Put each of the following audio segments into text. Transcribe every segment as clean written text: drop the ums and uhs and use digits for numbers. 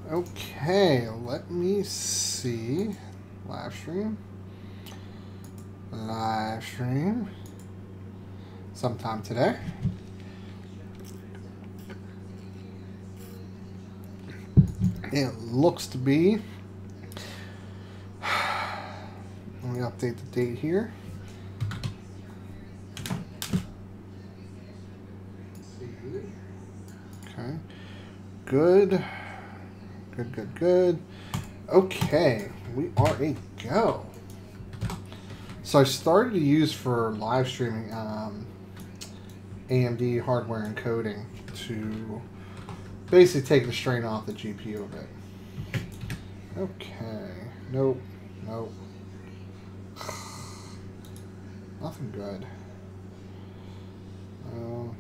Okay, let me see. Live stream. Live stream. Sometime today. It looks to be. Let me update the date here. Okay. Good. Good. Okay, we are a go. So I started to use for live streaming AMD hardware encoding to basically take the strain off the GPU a bit. Okay, nope. Nothing good. No.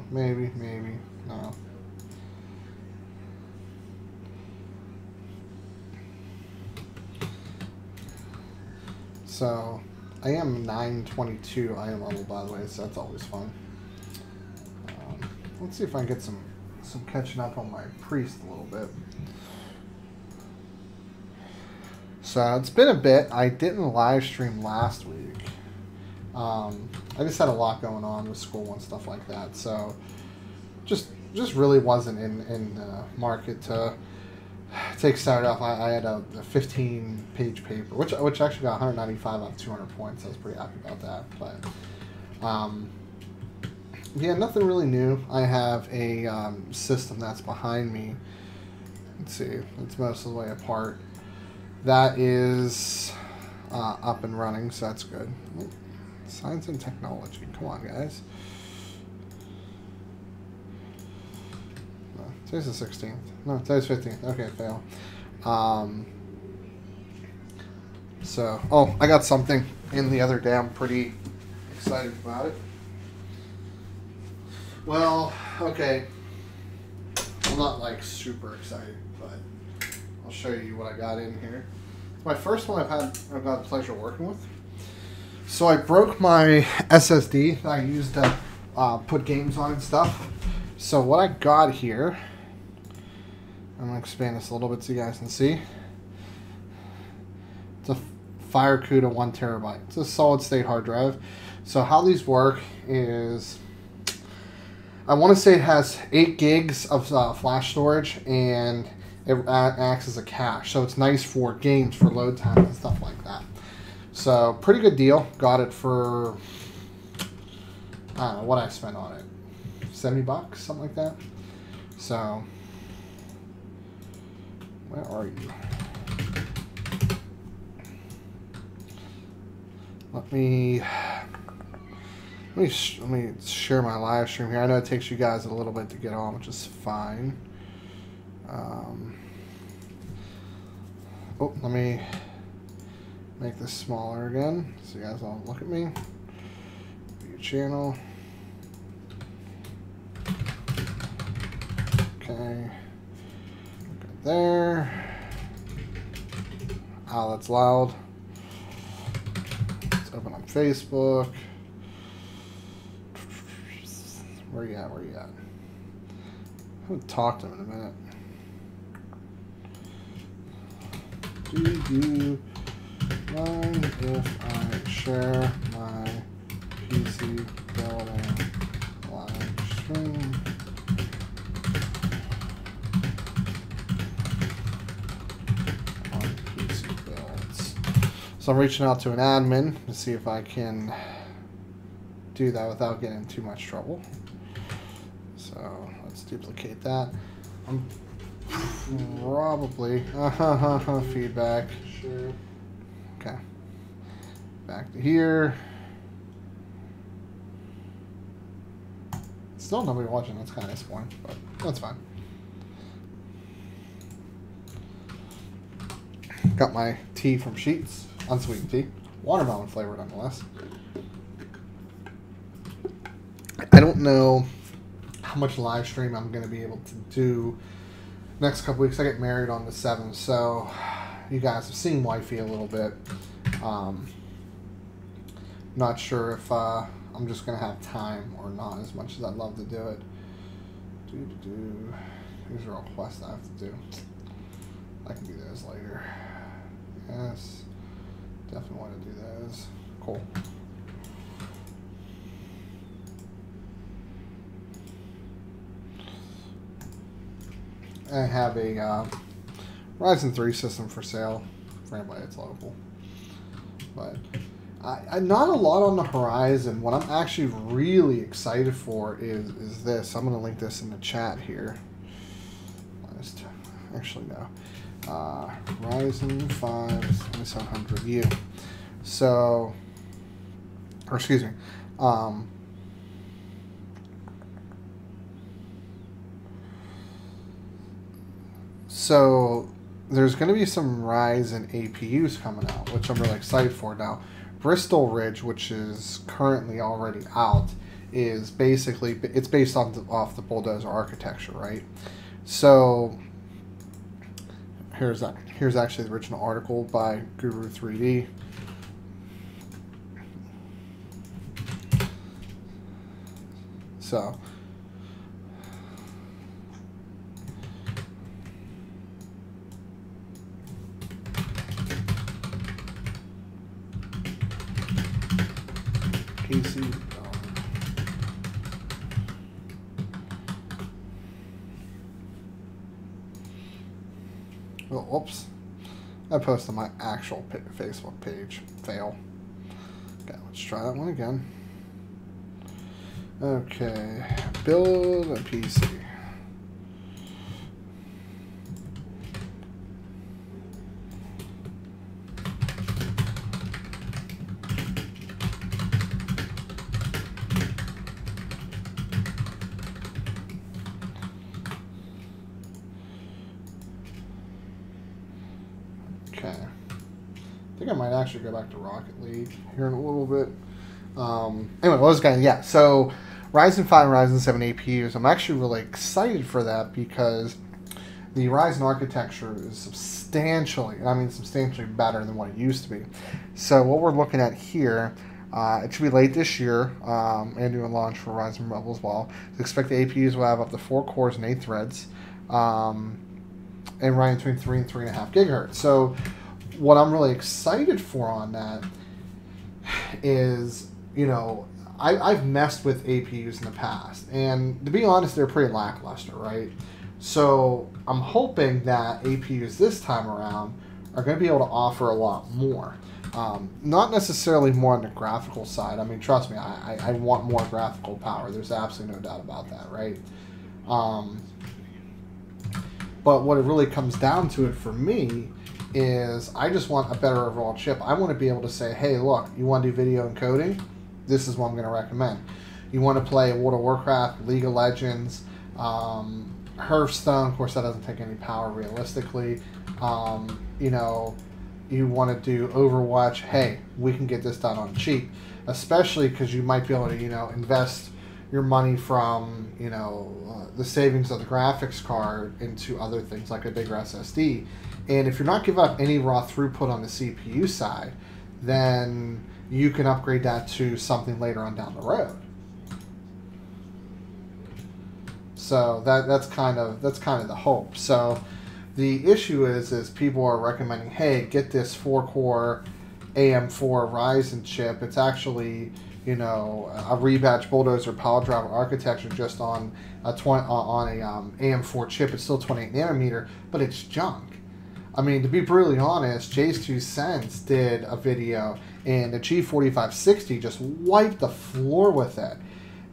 Maybe, no. So, I am 922 IM level, by the way, so that's always fun. Let's see if I can get some catching up on my priest a little bit. So, it's been a bit. I didn't live stream last week. I just had a lot going on with school and stuff like that, so just really wasn't in the market to take Saturday off. I had a 15-page paper, which actually got 195 out of 200 points. I was pretty happy about that. But yeah, nothing really new. I have a system that's behind me. Let's see, it's most of the way apart. That is up and running, so that's good. Science and technology. Come on, guys. No, today's the 16th. No, today's 15th. Okay, fail. So, oh, I got something in the other day. I'm pretty excited about it. Well, okay. I'm not like super excited, but I'll show you what I got in here. It's my first one I've got the pleasure of working with. So I broke my SSD that I used to put games on and stuff. So what I got here, I'm going to expand this a little bit so you guys can see. It's a FireCuda 1 terabyte. It's a solid state hard drive. So how these work is, I want to say it has 8 gigs of flash storage, and it acts as a cache. So it's nice for games, for load time and stuff like that. So, pretty good deal. Got it for, I don't know what I spent on it. 70 bucks, something like that. So, where are you? Let me share my live stream here. I know it takes you guys a little bit to get on, which is fine. Oh, let me make this smaller again, so you guys all look at me. View channel. Okay. Good there. Oh, that's loud. Let's open up Facebook. Where you at? I haven't talked to him in a minute. Do you mind if I share my PC building live stream? On PC builds. So I'm reaching out to an admin to see if I can do that without getting in too much trouble. So let's duplicate that. I'm probably feedback. Sure. Okay. Back to here. Still nobody watching. That's kind of disappointing, but that's fine. Got my tea from Sheets, unsweetened tea, watermelon flavored nonetheless. I don't know how much live stream I'm going to be able to do next couple weeks. I get married on the 7th, so you guys have seen wifey a little bit. Not sure if I'll I'm just gonna have time or not as much as I'd love to do it. These are all quests I have to do. I can do those later. Yes, definitely want to do those. Cool. I have a Ryzen 3 system for sale for anybody that's local. But I not a lot on the horizon. What I'm actually really excited for is this. I'm going to link this in the chat here. Actually, no. Ryzen 5 7700U. So, or excuse me. So there's going to be some Ryzen APUs coming out, which I'm really excited for. Now, Bristol Ridge, which is currently already out, is basically, it's based off the Bulldozer architecture, right? So here's actually the original article by Guru 3D. So PC. Oh, whoops. I posted my actual Facebook page. Fail. Okay, let's try that one again. Okay, build a PC. Okay. I think I might actually go back to Rocket League here in a little bit. Anyway, what was going? Yeah, so Ryzen 5 and Ryzen 7 APUs. I'm actually really excited for that because the Ryzen architecture is substantially better than what it used to be. So what we're looking at here, it should be late this year, and doing launch for Ryzen Build as well. So expect the APUs will have up to 4 cores and 8 threads, and running between 3 and 3.5 gigahertz. So what I'm really excited for on that is, you know, I've messed with APUs in the past, and to be honest, they're pretty lackluster, right? So I'm hoping that APUs this time around are going to be able to offer a lot more. Not necessarily more on the graphical side. I mean, trust me, I want more graphical power. There's absolutely no doubt about that, right? But what it really comes down to it for me is I just want a better overall chip. I want to be able to say, hey, look, you want to do video encoding? This is what I'm going to recommend. You want to play World of Warcraft, League of Legends, Hearthstone. Of course, that doesn't take any power realistically. You know, you want to do Overwatch. Hey, we can get this done on cheap, especially because you might be able to, you know, invest your money from, you know, the savings of the graphics card into other things like a bigger SSD. And if you're not giving up any raw throughput on the CPU side, then you can upgrade that to something later on down the road. So that's kind of the hope. So the issue is people are recommending, hey, get this 4-core AM4 Ryzen chip. It's actually, you know, a rebadged Bulldozer power driver architecture just on a AM4 chip. It's still 28 nanometer, but it's junk. I mean, to be brutally honest, Jay's 2 Cents did a video, and the G4560 just wiped the floor with it,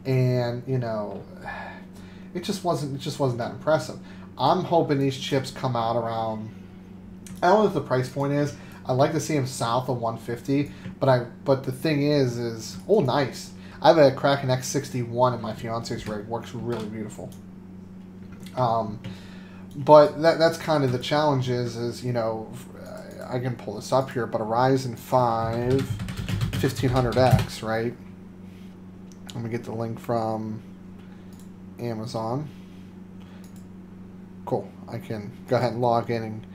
and you know, it just wasn't that impressive. I'm hoping these chips come out around, I don't know what the price point is. I'd like to see them south of 150, but the thing is oh, nice. I have a Kraken X61 in my fiance's rig. Works really beautiful. But that's kind of the challenge is, you know, I can pull this up here, but a Ryzen 5 1500X, right? Let me get the link from Amazon. Cool. I can go ahead and log in and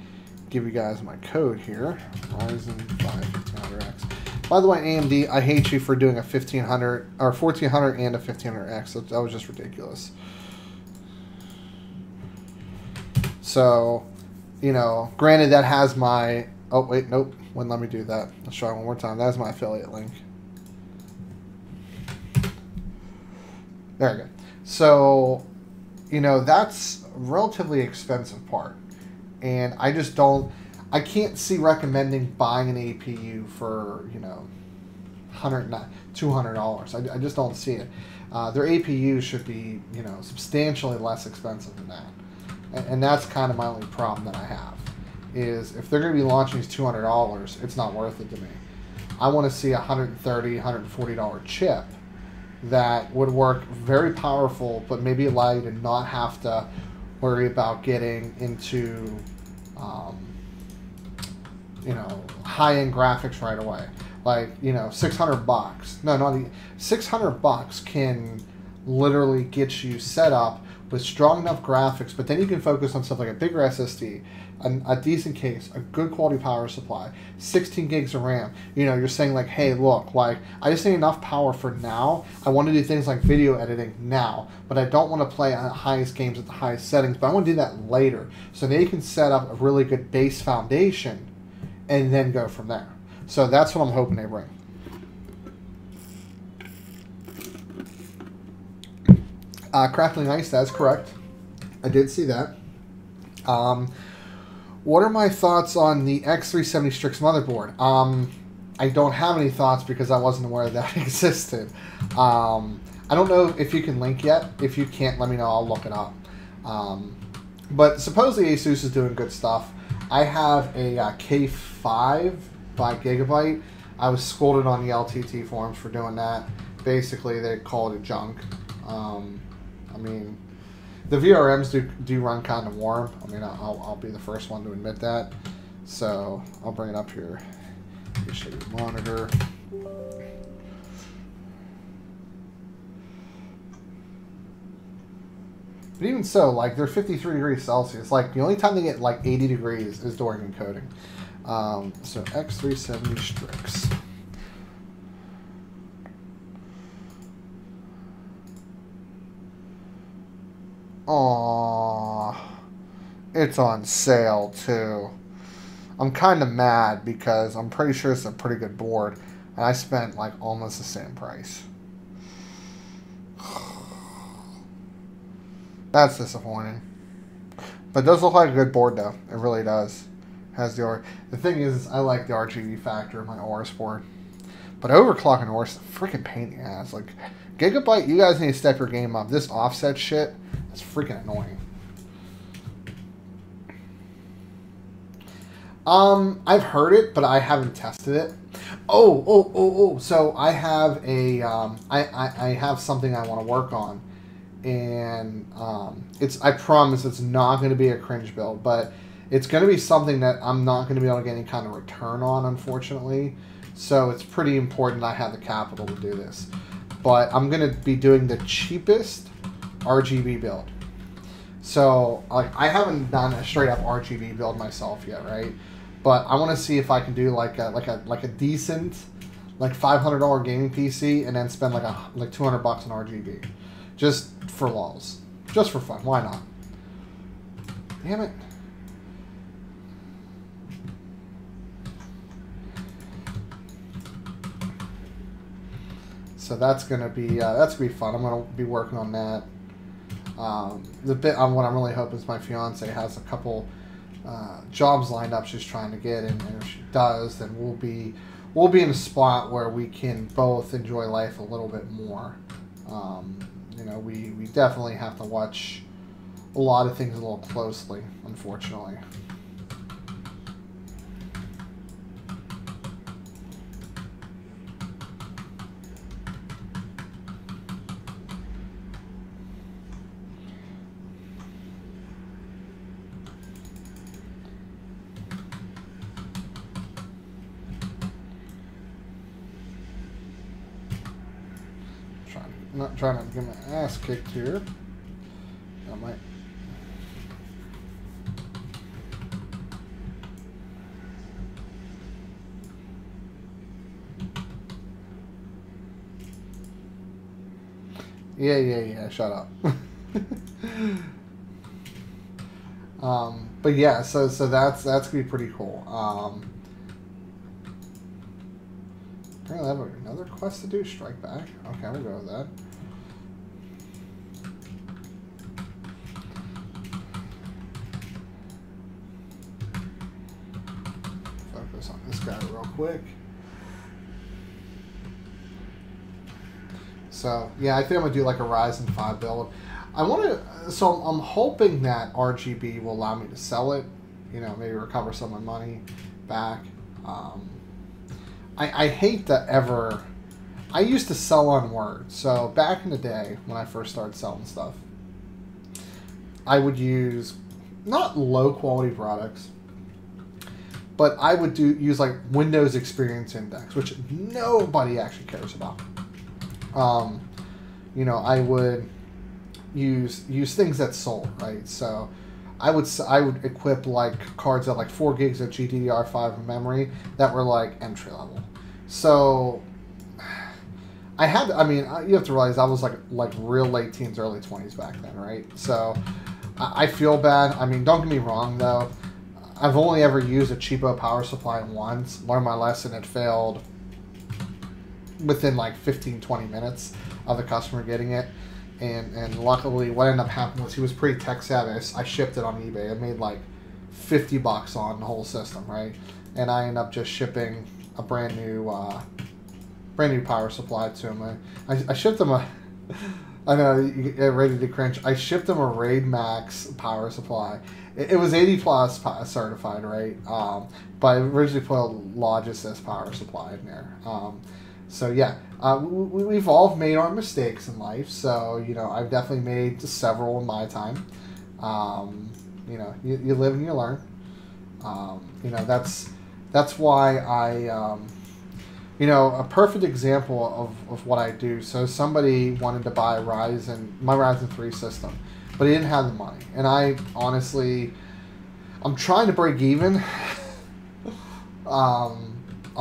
give you guys my code here. Ryzen 5 1500X. By the way, AMD, I hate you for doing a 1500 or 1400 and a 1500X. That was just ridiculous. So, you know, granted that has my... Oh, wait, nope. Wouldn't let me do that. Let's try it one more time. That is my affiliate link. There we go. So, you know, that's a relatively expensive part. And I just don't... I can't see recommending buying an APU for, you know, $200. I just don't see it. Their APU should be, you know, substantially less expensive than that. And that's kind of my only problem that I have, is if they're going to be launching these $200, it's not worth it to me. I want to see a $130, $140 chip that would work very powerful, but maybe allow you to not have to worry about getting into, you know, high-end graphics right away. Like, you know, $600. No, not even, $600 can literally get you set up with strong enough graphics, but then you can focus on stuff like a bigger SSD, a decent case, a good quality power supply, 16 gigs of RAM. You know, you're saying like, hey, look, like, I just need enough power for now. I want to do things like video editing now, but I don't want to play on the highest games at the highest settings, but I want to do that later. So they can set up a really good base foundation and then go from there. So that's what I'm hoping they bring. Crackling Ice, that's correct. I did see that. What are my thoughts on the X370 Strix motherboard? I don't have any thoughts because I wasn't aware that existed. I don't know if you can link yet. If you can't, let me know. I'll look it up. But supposedly Asus is doing good stuff. I have a K5 by Gigabyte. I was scolded on the LTT forums for doing that. Basically, they call it junk. I mean, the VRMs do run kind of warm. I mean, I'll be the first one to admit that. So I'll bring it up here. Let me show you the monitor. But even so, like, they're 53 degrees Celsius. Like, the only time they get like 80 degrees is during encoding. So X370 Strix. Aww, it's on sale too. I'm kind of mad because I'm pretty sure it's a pretty good board, and I spent like almost the same price. That's disappointing. But it does look like a good board though. It really does. Has the thing is, I like the RGB factor of my Aorus board. But overclocking Aorus is a freaking pain in the ass. Like, Gigabyte, you guys need to step your game up. This offset shit is freaking annoying. I've heard it, but I haven't tested it. So I have a I have something I want to work on, and I promise it's not going to be a cringe build, but it's going to be something that I'm not going to be able to get any kind of return on, unfortunately. So it's pretty important I have the capital to do this. But I'm going to be doing the cheapest RGB build. So like, I haven't done a straight up RGB build myself yet, right? But I want to see if I can do like a decent like $500 gaming PC and then spend like $200 on RGB, just for lulz, just for fun. Why not? Damn it. So that's gonna be fun. I'm gonna be working on that. What I'm really hoping is my fiance has a couple jobs lined up she's trying to get, and if she does, then we'll be in a spot where we can both enjoy life a little bit more. You know, we definitely have to watch a lot of things a little closely, unfortunately. Not trying to get my ass kicked here. I might. Yeah. Shut up. But yeah, so that's gonna be pretty cool. Apparently I have another quest to do. Strike back. Okay, we'll go with that. Focus on this guy real quick. So yeah, I think I'm gonna do like a Ryzen 5 build. I want to. So I'm hoping that RGB will allow me to sell it. You know, maybe recover some of my money back. I hate to ever. I used to sell on Word. So back in the day when I first started selling stuff, I would use not low quality products, but I would use like Windows Experience Index, which nobody actually cares about. You know, I would use things that sold, right? So I would equip like cards that like 4 gigs of GDDR5 memory that were like entry level. So I had, I mean, you have to realize I was like real late teens, early 20s back then, right? So I feel bad. I mean, don't get me wrong though. I've only ever used a cheapo power supply once. Learned my lesson. It failed within like 15-20 minutes of the customer getting it. And luckily what ended up happening was he was pretty tech savvy. I shipped it on eBay. I made like $50 on the whole system, right? And I ended up just shipping a brand new power supply to him. I shipped him a I know, you get ready to cringe. I shipped him a Raid Max power supply. It was 80 plus certified, right? But I originally put a Logis power supply in there. So yeah, we've all made our mistakes in life. So, you know, I've definitely made several in my time. You know, you live and you learn. You know, that's why I, you know, a perfect example of what I do. So somebody wanted to buy my Ryzen 3 system, but he didn't have the money. And I honestly, I'm trying to break even. I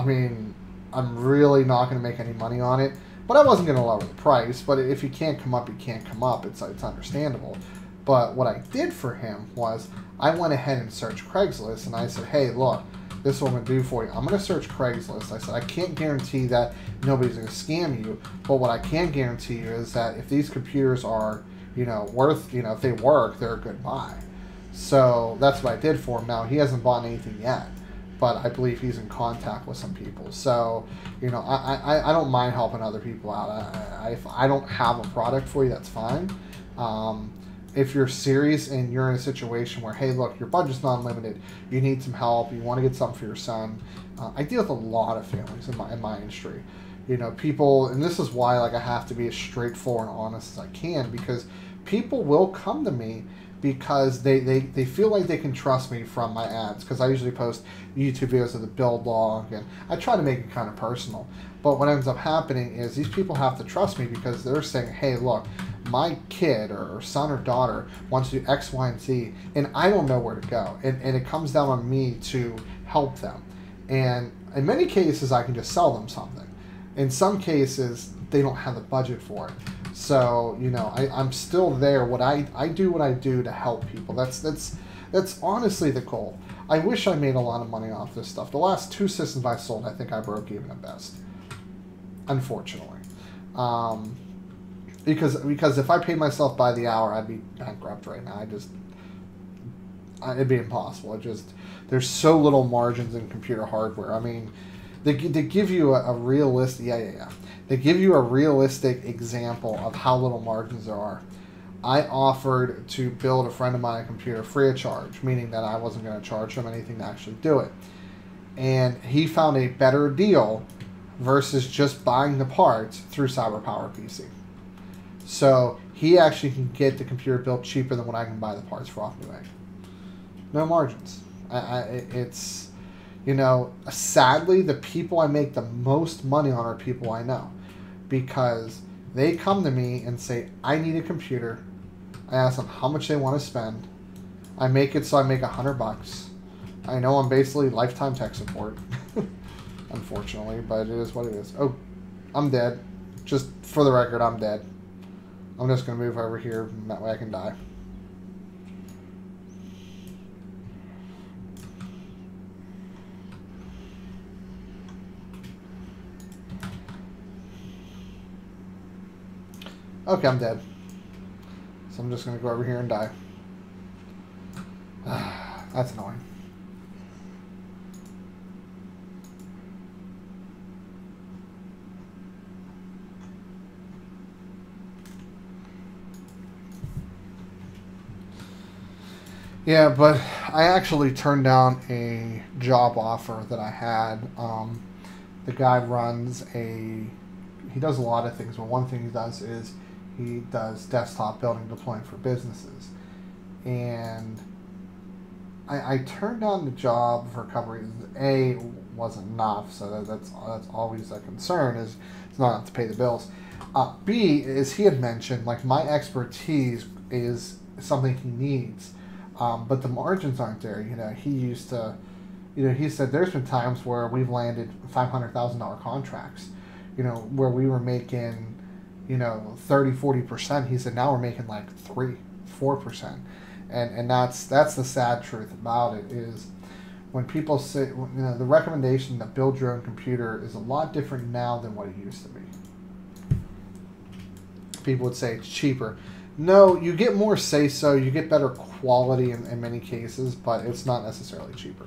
mean, I'm really not going to make any money on it, but I wasn't going to lower the price. But if you can't come up, you can't come up. It's understandable. But what I did for him was I went ahead and searched Craigslist, and I said, hey, look, this is what I'm going to do for you. I'm going to search Craigslist. I said, I can't guarantee that nobody's going to scam you, but what I can guarantee you is that if these computers are, you know, worth, you know, if they work, they're a good buy. So that's what I did for him. Now, he hasn't bought anything yet, but I believe he's in contact with some people. So, you know, I don't mind helping other people out. If I don't have a product for you, that's fine. If you're serious and you're in a situation where, hey, look, your budget's not unlimited, you need some help, you want to get something for your son. I deal with a lot of families in my industry. You know, people, and this is why like I have to be as straightforward and honest as I can, because people will come to me because they feel like they can trust me from my ads, because I usually post YouTube videos of the build log, and I try to make it kind of personal. But what ends up happening is these people have to trust me because they're saying, hey, look, my kid or son or daughter wants to do X, Y, and Z, and I don't know where to go. And it comes down on me to help them. And in many cases, I can just sell them something. In some cases, they don't have the budget for it. So, you know, I'm still there. I do what I do to help people. That's honestly the goal. I wish I made a lot of money off this stuff. The last 2 systems I sold, I think I broke even at best. Unfortunately. Because if I paid myself by the hour, I'd be bankrupt right now. It'd be impossible. There's so little margins in computer hardware. I mean, they give you a realistic, they give you a realistic example of how little margins there are. I offered to build a friend of mine a computer free of charge, meaning that I wasn't going to charge him anything to actually do it. And he found a better deal versus just buying the parts through CyberPower PC. So he actually can get the computer built cheaper than what I can buy the parts for off Newegg. No margins. It's, you know, sadly, the people I make the most money on are people I know, because they come to me and say, I need a computer. I ask them how much they want to spend. I make it so I make $100. I know I'm basically lifetime tech support, unfortunately, but it is what it is. Oh, I'm dead. Just for the record, I'm dead. I'm just going to move over here, and that way I can die. Okay, I'm dead. So I'm just going to go over here and die. That's annoying. Yeah, but I actually turned down a job offer that I had. The guy runs he does a lot of things, but one thing he does is he does desktop building deploying for businesses. And I turned down the job for a couple reasons. A, wasn't enough, so that's always a concern, is it's not enough to pay the bills. B, as he had mentioned, like, my expertise is something he needs. But the margins aren't there. You know, he used to, he said there's been times where we've landed $500,000 contracts, where we were making, 30-40%. He said now we're making like 3-4%. And that's the sad truth about it is when people say, the recommendation to build your own computer is a lot different now than what it used to be. People would say it's cheaper. No, you get more say-so, you get better quality in many cases, but it's not necessarily cheaper.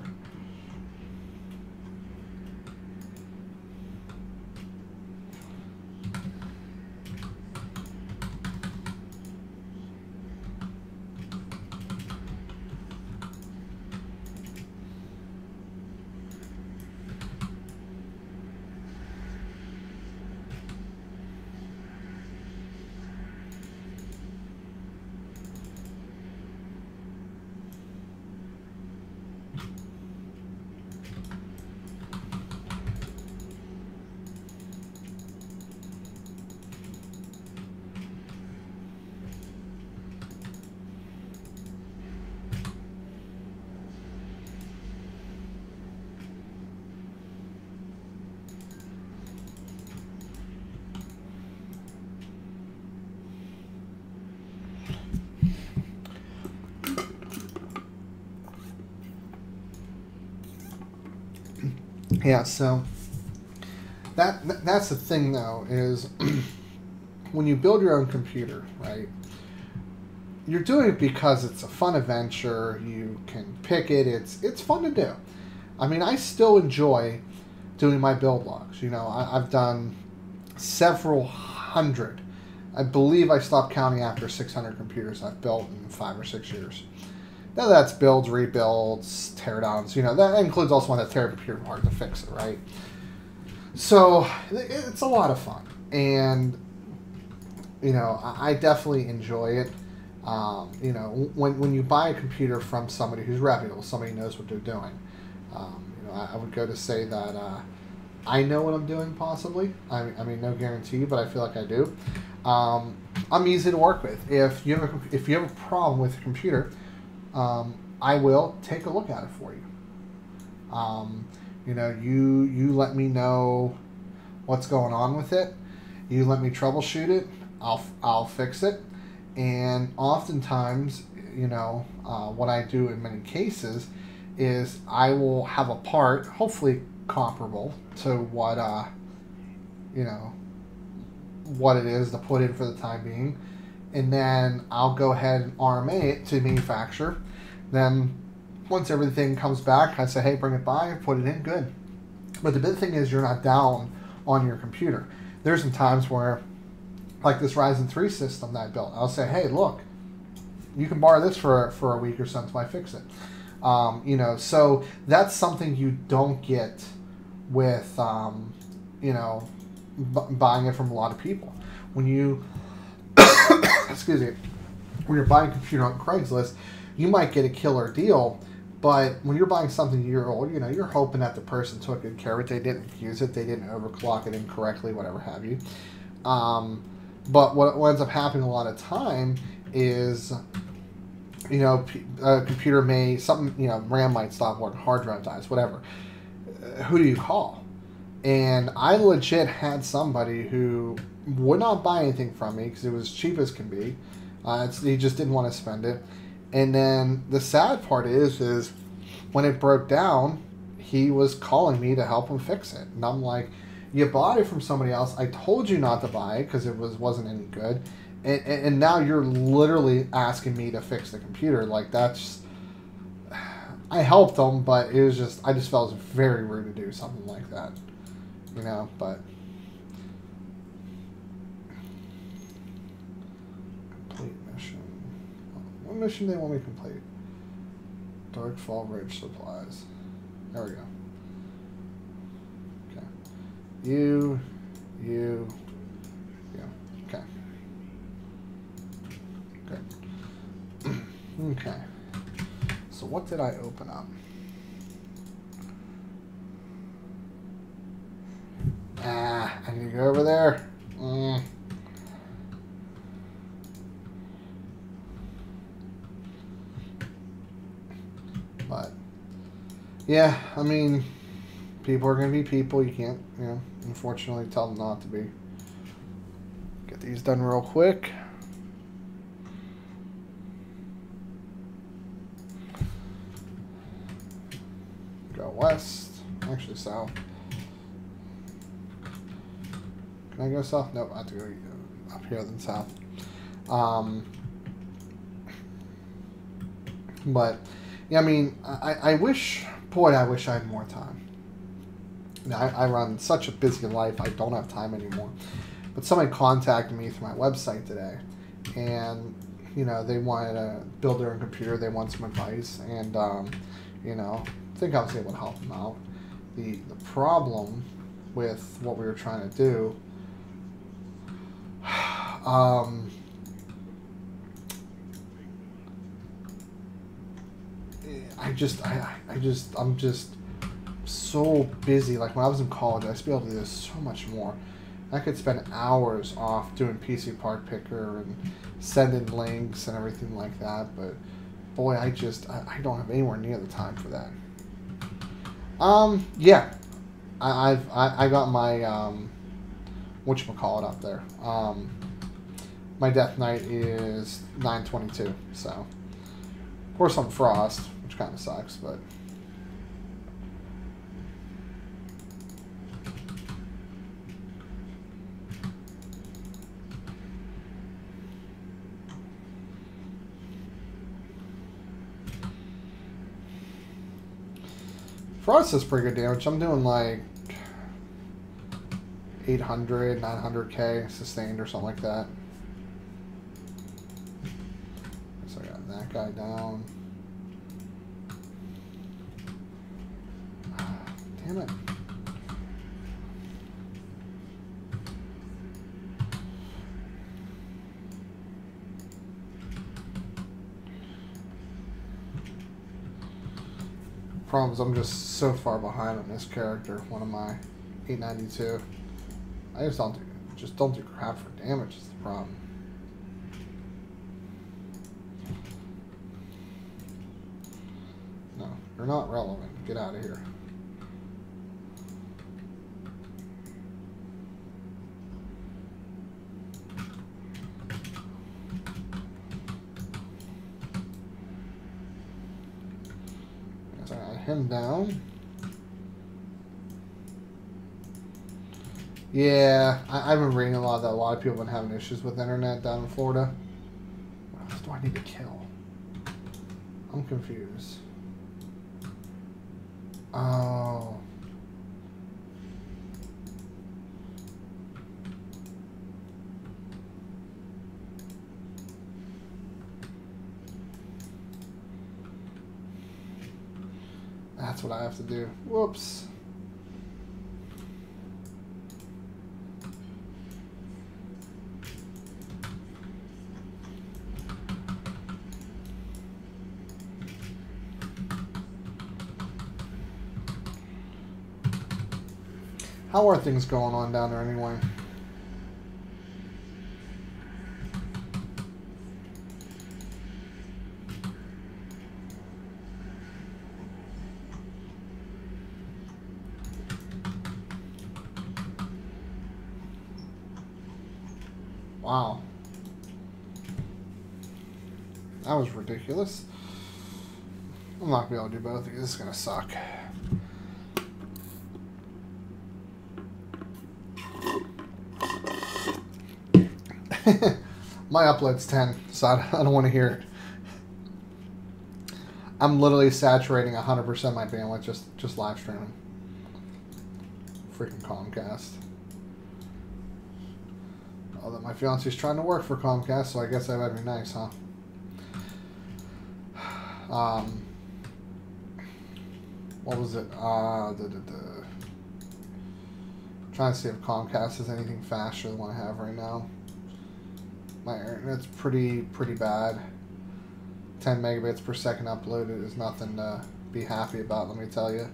Yeah, so that's the thing, though, is when you build your own computer, right, you're doing it because it's a fun adventure. You can pick it. It's fun to do. I mean, I still enjoy doing my build logs. I've done several hundred. I believe I stopped counting after 600 computers I've built in 5 or 6 years. Now that's builds, rebuilds, teardowns. That includes also one that tear a computer apart to fix it, right? So it's a lot of fun, and I definitely enjoy it. When you buy a computer from somebody who's reputable, somebody who knows what they're doing. I would go to say that I know what I'm doing, possibly. I mean, no guarantee, but I feel like I do. I'm easy to work with. If you have a problem with a computer, I will take a look at it for you. You let me know what's going on with it. You let me troubleshoot it. I'll fix it. And oftentimes, what I do in many cases is I will have a part, hopefully comparable to what what it is to put in for the time being, and then I'll go ahead and RMA it to the manufacturer. Then once everything comes back, I say, hey, bring it by, put it in, good. But the big thing is you're not down on your computer. There's some times where, like this Ryzen 3 system that I built, I'll say, hey, look, you can borrow this for a week or so until I fix it. So that's something you don't get with, buying it from a lot of people. When you, excuse me, when you're buying a computer on Craigslist, you might get a killer deal, but when you're buying something you're hoping that the person took good care of it, they didn't use it, they didn't overclock it incorrectly, whatever have you. But what ends up happening a lot of time is, a computer RAM might stop working, hard drive dies, whatever. Who do you call? And I legit had somebody who would not buy anything from me because it was cheap as can be. He just didn't want to spend it. And then the sad part is when it broke down, he was calling me to help him fix it. And I'm like, you bought it from somebody else. I told you not to buy it because it wasn't any good. And now you're literally asking me to fix the computer. Like, that's... I helped him, but it was just... I just felt it was very rude to do something like that. You know, but... Complete mission. What mission do they want me to complete? Dark Fall Ridge supplies. There we go. Okay. You. Okay. Good. Okay. So what did I open up? I need to go over there. But, yeah, I mean, people are going to be people. You can't, you know, unfortunately tell them not to be. Get these done real quick. Go west. Actually, south. Can I go south? Nope, I have to go up here then south. But, yeah, I mean, I wish, boy, I wish I had more time. Now, I run such a busy life, I don't have time anymore. But somebody contacted me through my website today, and, you know, they wanted to build their own computer, they want some advice, and, you know, I think I was able to help them out. The problem with what we were trying to do, I'm just so busy. Like when I was in college, I used to be able to do this so much more. I could spend hours off doing PC part picker and sending links and everything like that. But boy, I don't have anywhere near the time for that. Yeah, I got my whatchamacallit up there. My death knight is 922, so of course I'm frost, which kind of sucks, but frost is pretty good damage. I'm doing like 800, 900k sustained or something like that. So I got that guy down. Damn it. Problem is I'm just so far behind on this character. What am I? 892. I just don't do crap for damage is the problem. No, you're not relevant. Get out of here. So I got him down. Yeah, I've been reading a lot that a lot of people have been having issues with internet down in Florida. What else do I need to kill? I'm confused. Oh. That's what I have to do. Whoops. How are things going on down there anyway? Wow. That was ridiculous. I'm not going to be able to do both because this is going to suck. My upload's 10, so I don't want to hear it. I'm literally saturating 100% of my bandwidth just live streaming. Freaking Comcast. Although my fiance's trying to work for Comcast, so I guess that would be nice, huh? What was it? Trying to see if Comcast has anything faster than what I have right now. My internet's pretty bad. 10 megabits per second uploaded is nothing to be happy about, let me tell you.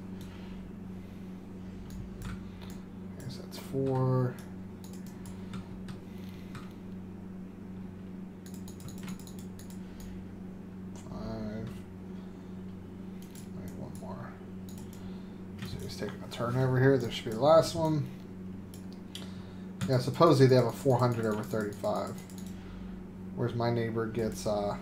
Okay, so that's 4. Taking a turn over here. This should be the last one. Yeah, supposedly they have a 400 over 35. Whereas my neighbor gets my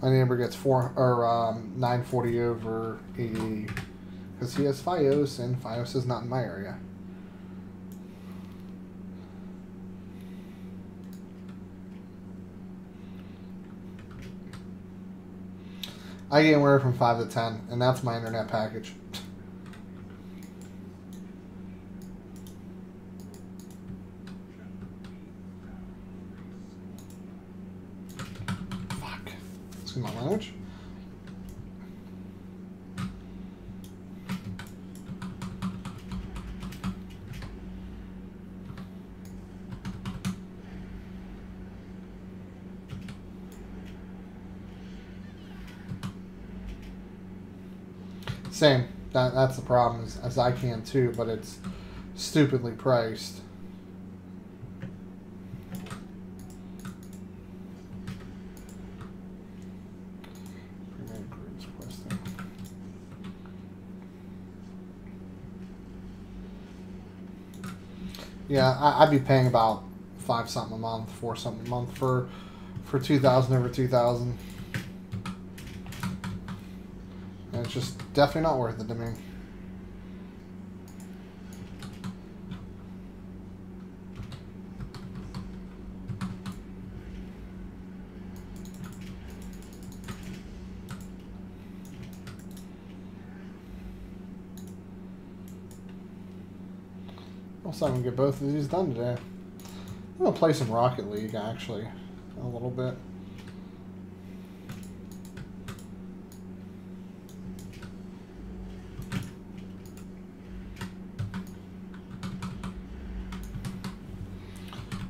neighbor gets 940 over 80 because he has FiOS and FiOS is not in my area. I get anywhere from 5 to 10, and that's my internet package. Fuck. Excuse my language. Same. That's the problem, as I can too, but it's stupidly priced. Yeah, I'd be paying about 5 something a month, 4 something a month for 2,000 over 2,000. And it's just definitely not worth it to me. Also, I'm going to get both of these done today. I'm going to play some Rocket League, actually, a little bit.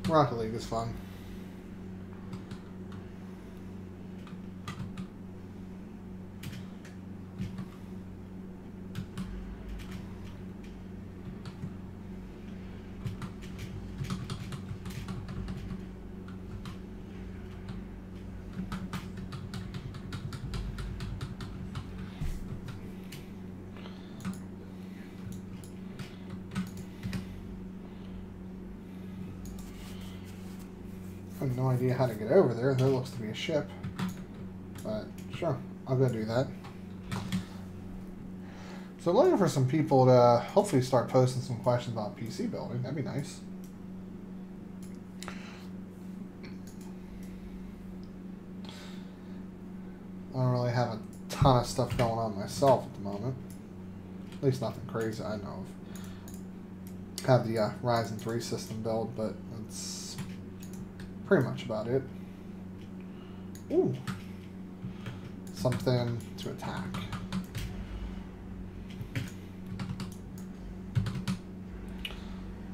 Rocket League is fun. I have no idea how to get over there. There looks to be a ship. But sure, I'll go do that. So I'm looking for some people to hopefully start posting some questions about PC building. That'd be nice. I don't really have a ton of stuff going on myself at the moment. At least nothing crazy I know of. I have the Ryzen 3 system build, but that's pretty much about it. Ooh. Something to attack.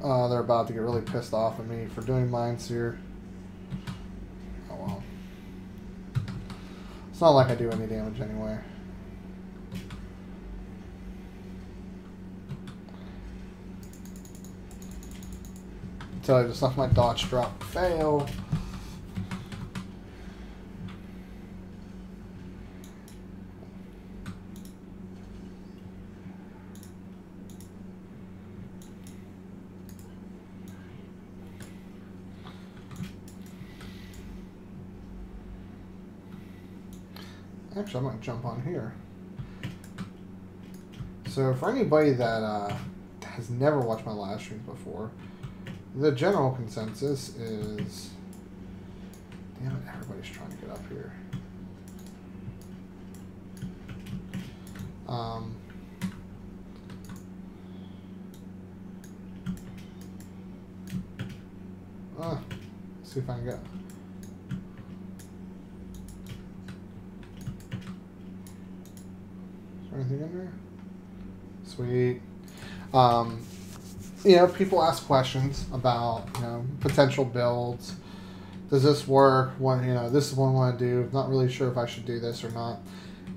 They're about to get really pissed off at me for doing mines here. Oh well. It's not like I do any damage anyway. Until I just left my dodge drop fail. Actually, I might jump on here. So for anybody that has never watched my live streams before, the general consensus is... Damn it, everybody's trying to get up here. Let's see if I can get... Is there anything in there? Sweet. You know, people ask questions about, you know, potential builds. Does this work? What, you know, this is what I want to do. Not really sure if I should do this or not.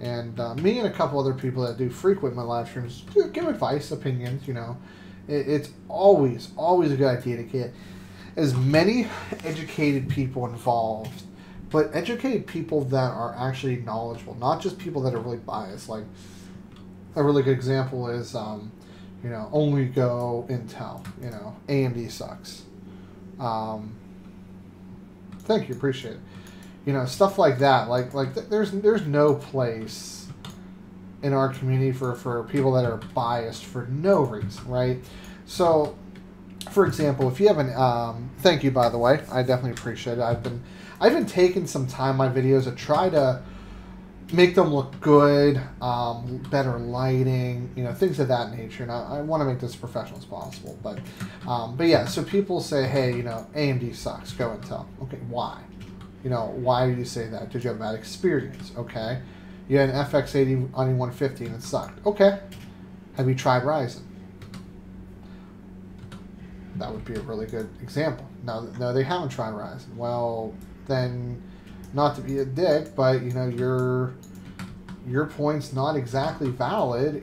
And me and a couple other people that do frequent my live streams give advice, opinions, you know. It's always a good idea to get as many educated people involved, but educated people that are actually knowledgeable, not just people that are really biased. Like, a really good example is, you know, only go Intel, you know, AMD sucks. Thank you, appreciate it. You know, stuff like that. There's no place in our community for people that are biased for no reason, right? So, for example, if you have an thank you, by the way, I definitely appreciate it. I've been taking some time in my videos to try to make them look good, better lighting, you know, things of that nature. And I want to make this as professional as possible. But yeah, so people say, hey, you know, AMD sucks, go Intel. Okay, why? You know, why do you say that? Did you have a bad experience? Okay. You had an FX80 on your 150 and it sucked. Okay. Have you tried Ryzen? That would be a really good example. No, they haven't tried Ryzen. Well, then, not to be a dick, but you know, your point's not exactly valid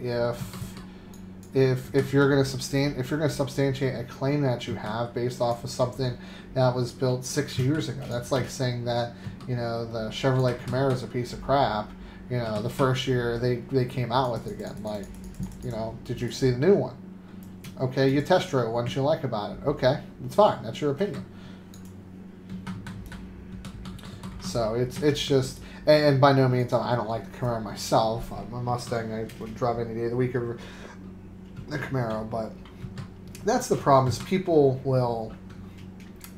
if you're going to substantiate a claim that you have based off of something that was built 6 years ago. That's like saying that, you know, the Chevrolet Camaro is a piece of crap. You know, the first year they came out with it again. Like, you know, did you see the new one? Okay, you test drove it. What did you like about it? Okay, it's fine. That's your opinion. So it's just, and by no means I don't like the Camaro myself. My Mustang I would drive any day of the week over the Camaro, but that's the problem. Is people will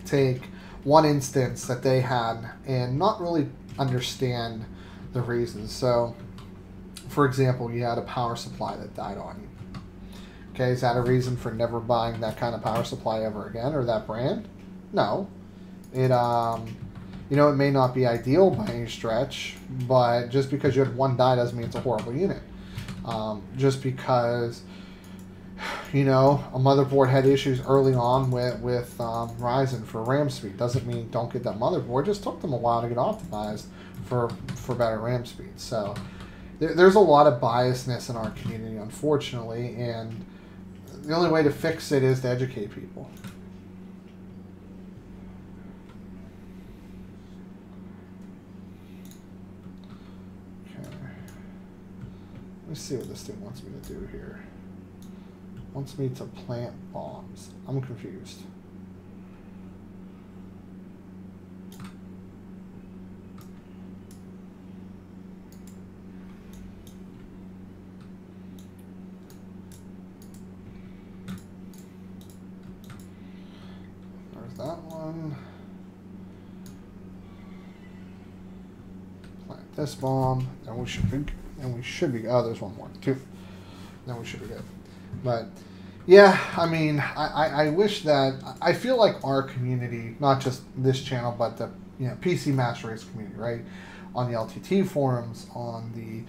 take one instance that they had and not really understand the reasons. So, for example, you had a power supply that died on you. Okay, is that a reason for never buying that kind of power supply ever again, or that brand? No. It you know, it may not be ideal by any stretch, but just because you had one die doesn't mean it's a horrible unit. Just because, you know, a motherboard had issues early on with Ryzen for RAM speed doesn't mean don't get that motherboard. It just took them a while to get optimized for better RAM speed. So there's a lot of biasness in our community, unfortunately, and the only way to fix it is to educate people. Let me see what this thing wants me to do here. Wants me to plant bombs. I'm confused. There's that one. Plant this bomb, and we should be. And we should be, oh, there's one more, two. Then we should be good. But, yeah, I mean, I wish that, I feel like our community, not just this channel, but the, you know, PC Master Race community, right? On the LTT forums, on the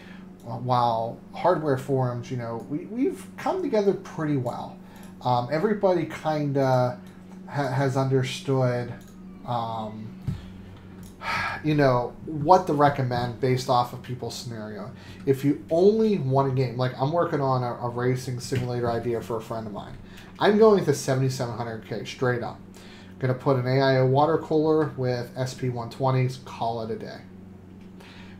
WoW hardware forums, you know, we've come together pretty well. Everybody kind of has understood, you know, what to recommend based off of people's scenario. If you only want a game, like I'm working on a racing simulator idea for a friend of mine. I'm going to 7700K straight up. Going to put an AIO water cooler with SP120s, call it a day.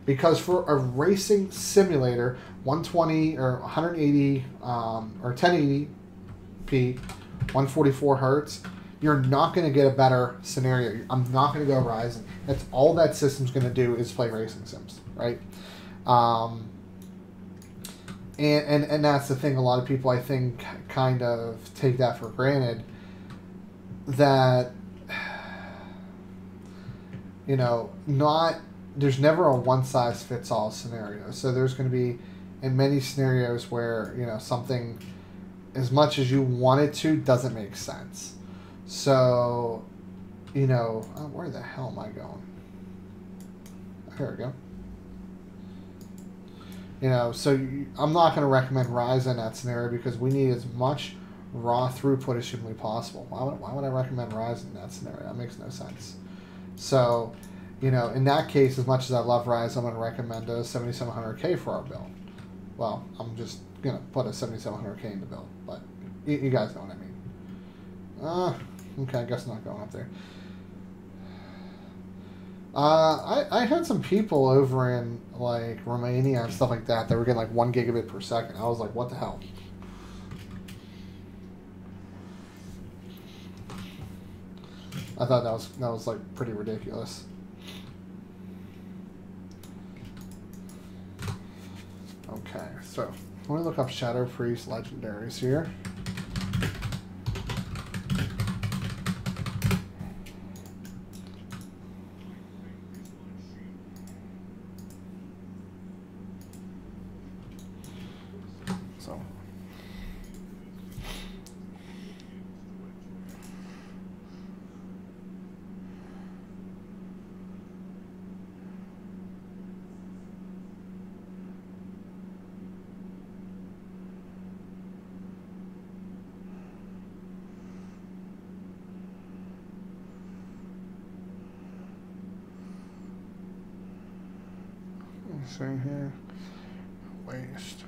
Because for a racing simulator, 120 or 180 or 1080p, 144 hertz, you're not going to get a better scenario. I'm not going to go Ryzen. That's all that system's going to do is play racing sims, right? Um, and that's the thing. A lot of people, I think, kind of take that for granted. That, you know, not there's never a one size fits all scenario. So there's going to be in many scenarios where, you know, something, as much as you want it to, doesn't make sense. So, you know, where the hell am I going? Here we go. You know, so I'm not going to recommend Ryzen in that scenario because we need as much raw throughput as humanly possible. Why would I recommend Ryzen in that scenario? That makes no sense. So, you know, in that case, as much as I love Ryzen, I'm going to recommend a 7700K for our build. Well, I'm just going to put a 7700K in the build, but you guys know what I mean. Okay, I guess I'm not going up there. I had some people over in like Romania and stuff like that were getting like 1 gigabit per second. I was like, what the hell? I thought that was like pretty ridiculous. Okay, so let me look up Shadow Priest legendaries here. See here, waste.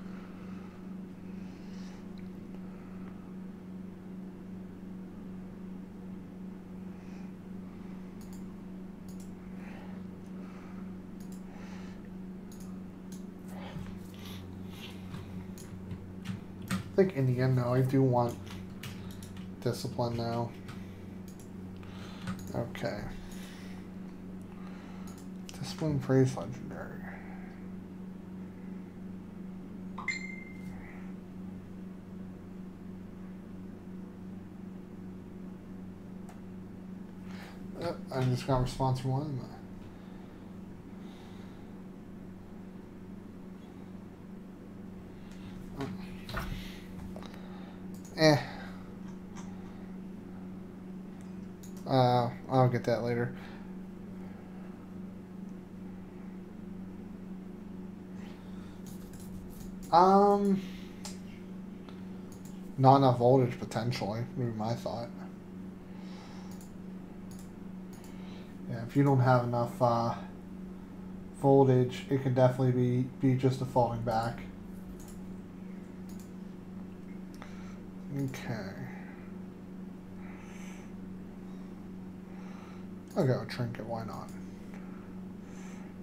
I think in the end, though, I do want discipline now. Okay. Discipline praise legendary. I just got response from one. I'll get that later. Not enough voltage potentially, would be my thought. Yeah, if you don't have enough voltage, it can definitely be just a falling back. Okay. I'll go with Trinket, why not?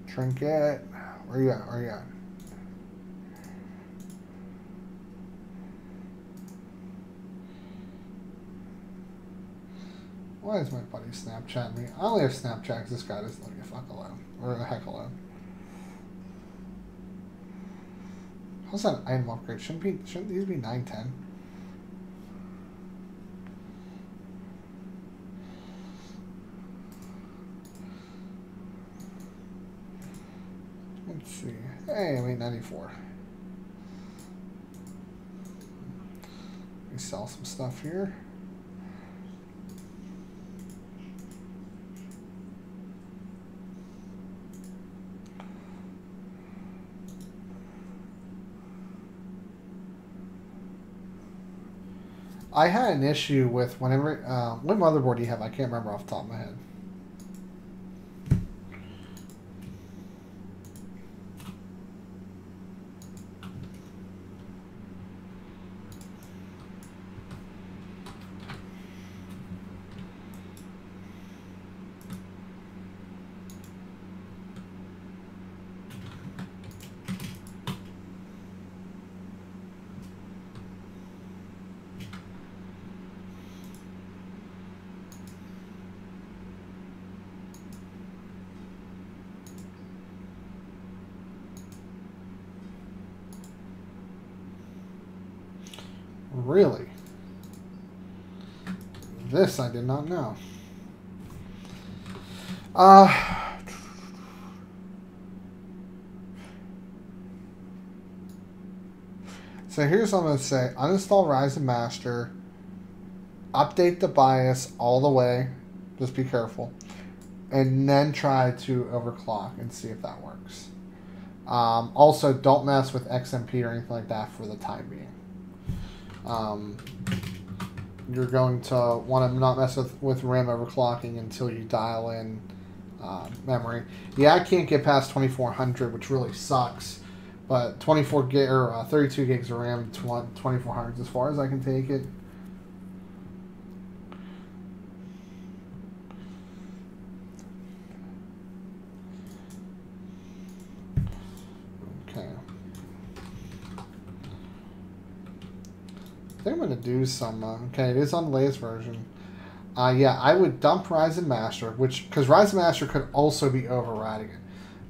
Trinket, where you at? Where you at? Why is my buddy Snapchatting me? I only have Snapchat because this guy doesn't let me fuck alone. Or the heck alone. How's that an item upgrade? Shouldn't these be 910? Let's see. Hey, I'm 894. Let me sell some stuff here. I had an issue with whenever, what motherboard do you have? I can't remember off the top of my head. Really? This I did not know. So here's what I'm going to say. Uninstall Ryzen Master. Update the BIOS all the way. Just be careful. And then try to overclock and see if that works. Also, don't mess with XMP or anything like that for the time being. You're going to want to not mess with RAM overclocking until you dial in memory. Yeah, I can't get past 2400, which really sucks. But 24 gig or 32 gigs of RAM, 2400 is as far as I can take it. Okay. I think I'm going to do some... okay, it is on the latest version. Yeah, I would dump Ryzen Master, because Ryzen Master could also be overriding it.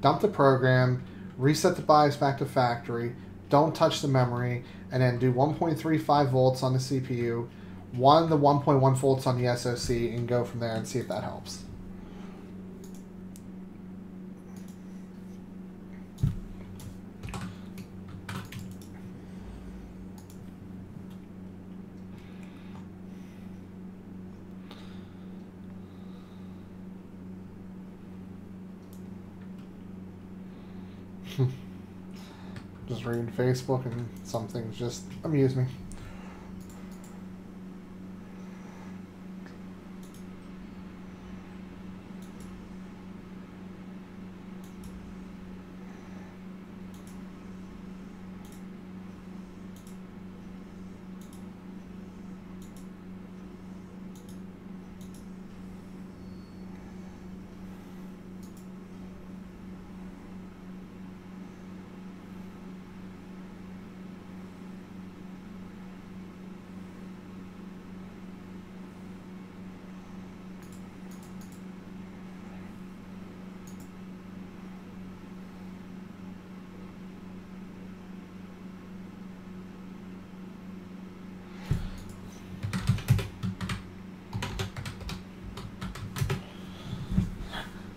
Dump the program, reset the BIOS back to factory, don't touch the memory, and then do 1.35 volts on the CPU, the 1.1 volts on the SoC, and go from there and see if that helps. Just reading Facebook and some things just amuse me.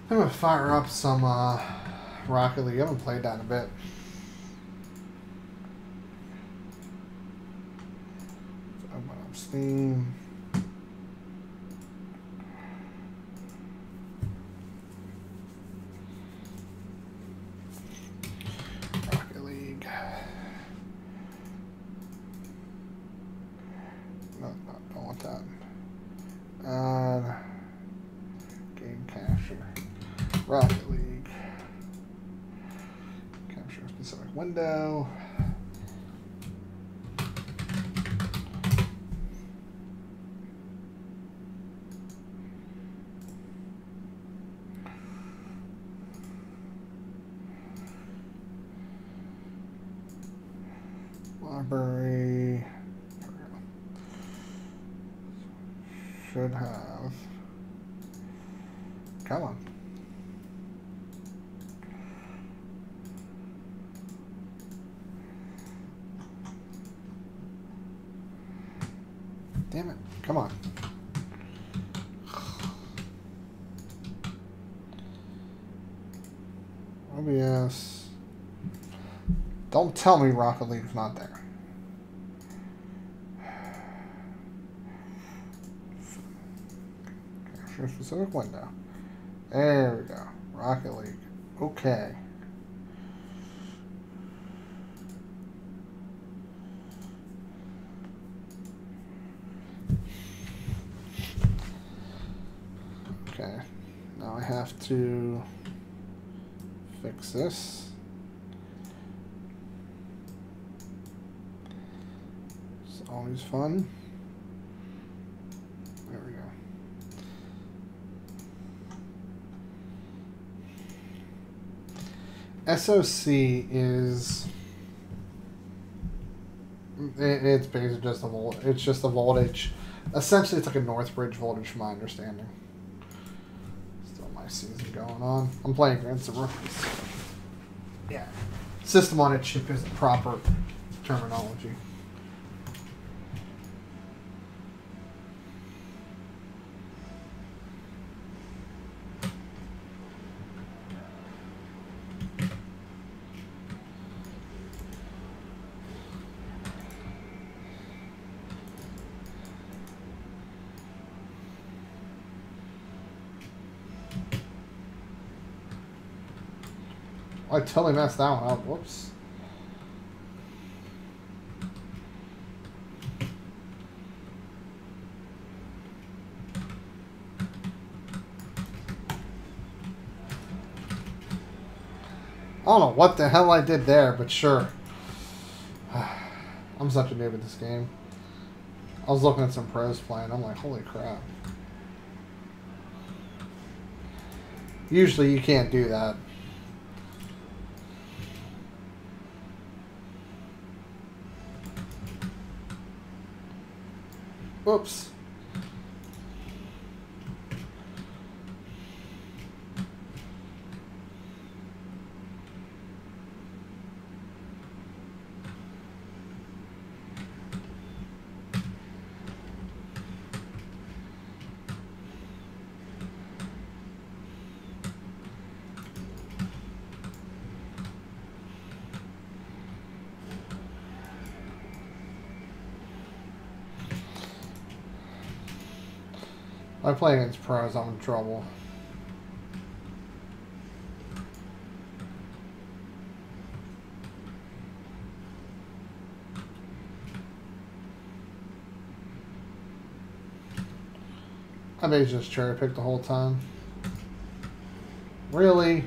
I'm going to fire up some Rocket League. I haven't played that in a bit. Open up Steam. Rocket League. No, don't want that. Game capture. Rocket League. Capture a specific window. Library. Should have. Come on. Damn it. Come on. OBS. Don't tell me Rocket League's not there. Capture a specific window. There we go. Rocket League. Okay. Okay, now I have to fix this. It's always fun. There we go. SoC is it's basically just a voltage. Essentially, it's like a Northbridge voltage, from my understanding. Still my season going on. I'm playing against the rookies. Yeah, system on a chip is the proper terminology. I totally messed that one up. Whoops. I don't know what the hell I did there, but sure. I'm such a noob at this game. I was looking at some pros playing. I'm like, holy crap. Usually you can't do that. Whoops. If I play against pros, I'm in trouble. I may just cherry pick the whole time. Really?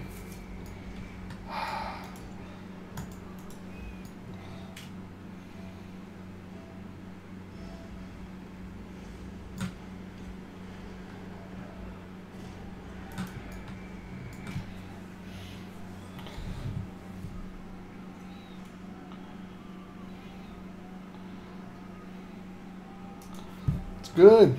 It's good.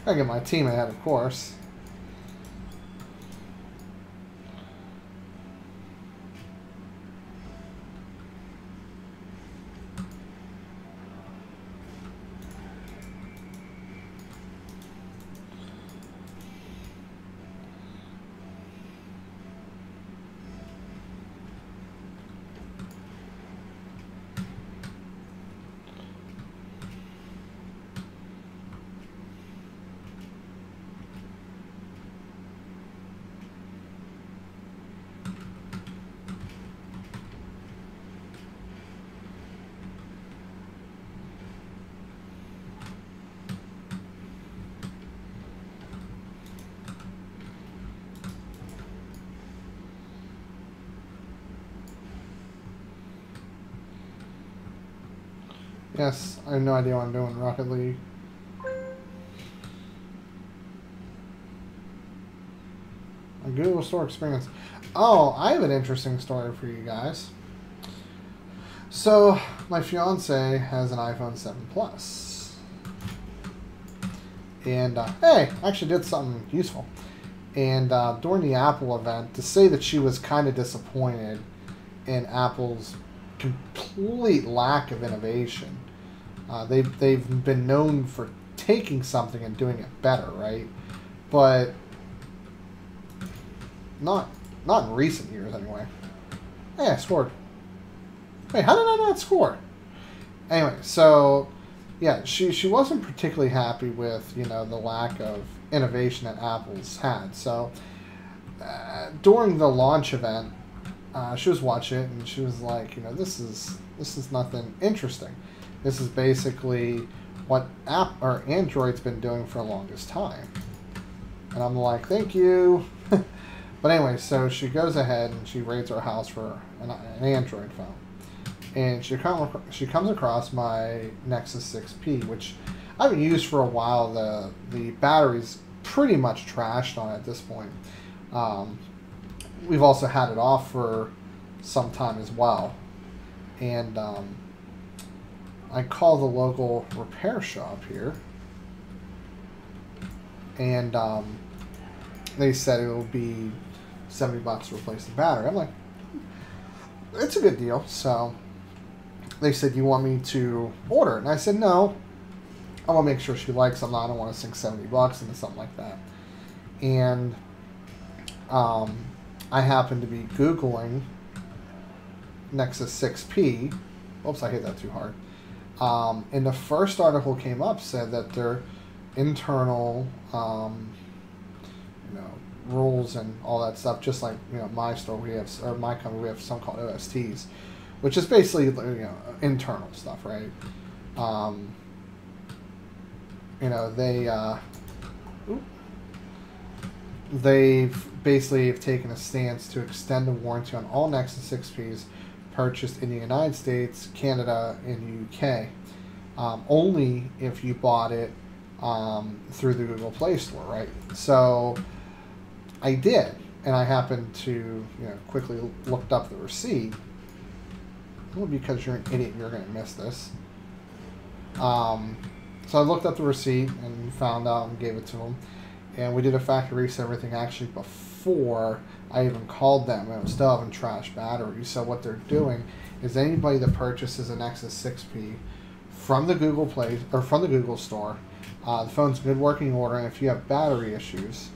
I get my team ahead, of course. Yes, I have no idea what I'm doing in Rocket League. A Google Store experience. Oh, I have an interesting story for you guys. So, my fiance has an iPhone 7 Plus. And, hey, actually did something useful. And during the Apple event, to say that she was kind of disappointed in Apple's complete lack of innovation. They've been known for taking something and doing it better, right? But not in recent years, anyway. Hey, I scored. Wait, how did I not score? Anyway, so yeah, she wasn't particularly happy with the lack of innovation that Apple's had. So during the launch event, she was watching it and she was like, this is nothing interesting. This is basically what Android's been doing for the longest time. And I'm like, thank you. But anyway, so she goes ahead and she raids our house for an Android phone. And she comes across my Nexus 6P, which I haven't used for a while. The battery's pretty much trashed on it at this point. We've also had it off for some time as well. And I called the local repair shop here, and they said it will be $70 to replace the battery. I'm like, it's a good deal. So they said, you want me to order it? And I said, no, I want to make sure she likes them. I don't want to sink $70 into something like that. And I happened to be Googling Nexus 6P. Oops, I hit that too hard. And the first article came up said that they're internal, you know, rules and all that stuff. Just like, you know, my store, we have, or my company, we have something called OSTs, which is basically, you know, internal stuff, right? You know, they've basically have taken a stance to extend the warranty on all Nexus 6Ps purchased in the United States, Canada, and UK. Only if you bought it through the Google Play Store, right? So I did, and I happened to, you know, quickly looked up the receipt. Well, because you're an idiot, you're going to miss this. So I looked up the receipt and found out and gave it to them. And we did a factory reset everything actually before I even called them. And it was still having trash batteries. So what they're doing is anybody that purchases an Nexus 6P from the Google Play or from the Google Store, the phone's in good working order. And if you have battery issues,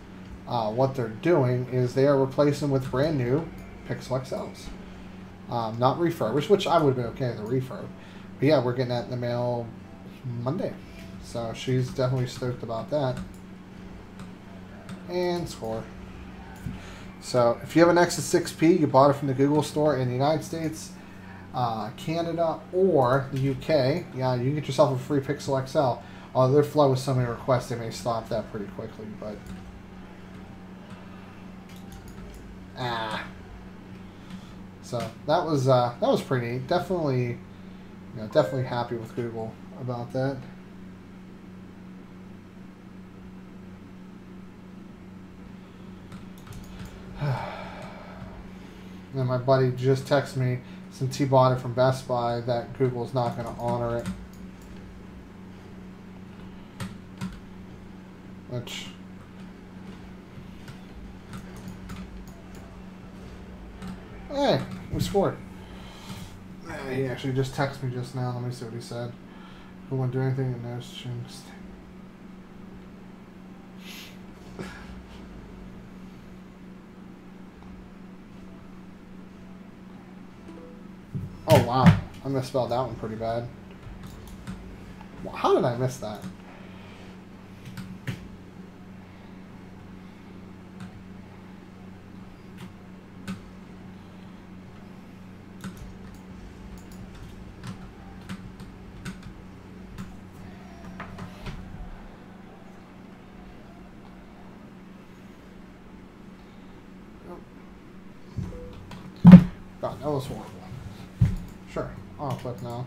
what they're doing is they are replacing with brand new Pixel XLs, not refurbished, which I would have been okay with the refurb. But yeah, we're getting that in the mail Monday. So she's definitely stoked about that. And score. So if you have a Nexus 6P, you bought it from the Google Store in the United States, Canada, or the UK, yeah, you can get yourself a free Pixel XL. Although their flow with so many requests, they may stop that pretty quickly. But so that was pretty neat. Definitely, you know, definitely happy with Google about that. And my buddy just texted me, since he bought it from Best Buy, that Google's not going to honor it. Which, hey, we scored. He actually just texted me just now. Let me see what he said. Who won't do anything and knows jinxed. Oh, wow. I misspelled that one pretty bad. How did I miss that? God, that was horrible. Sure, I'll click now.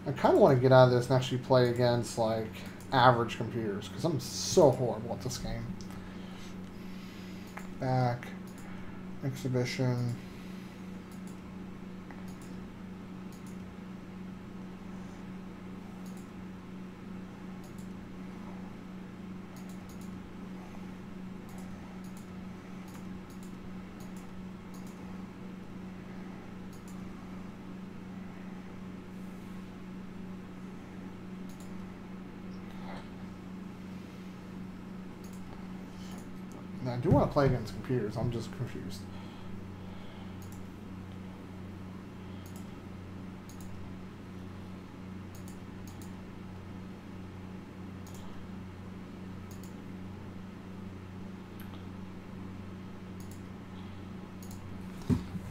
I kind of want to get out of this and actually play against, like, average computers, because I'm so horrible at this game. Back. Exhibition. I do want to play against computers. I'm just confused.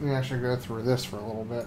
Let me actually go through this for a little bit.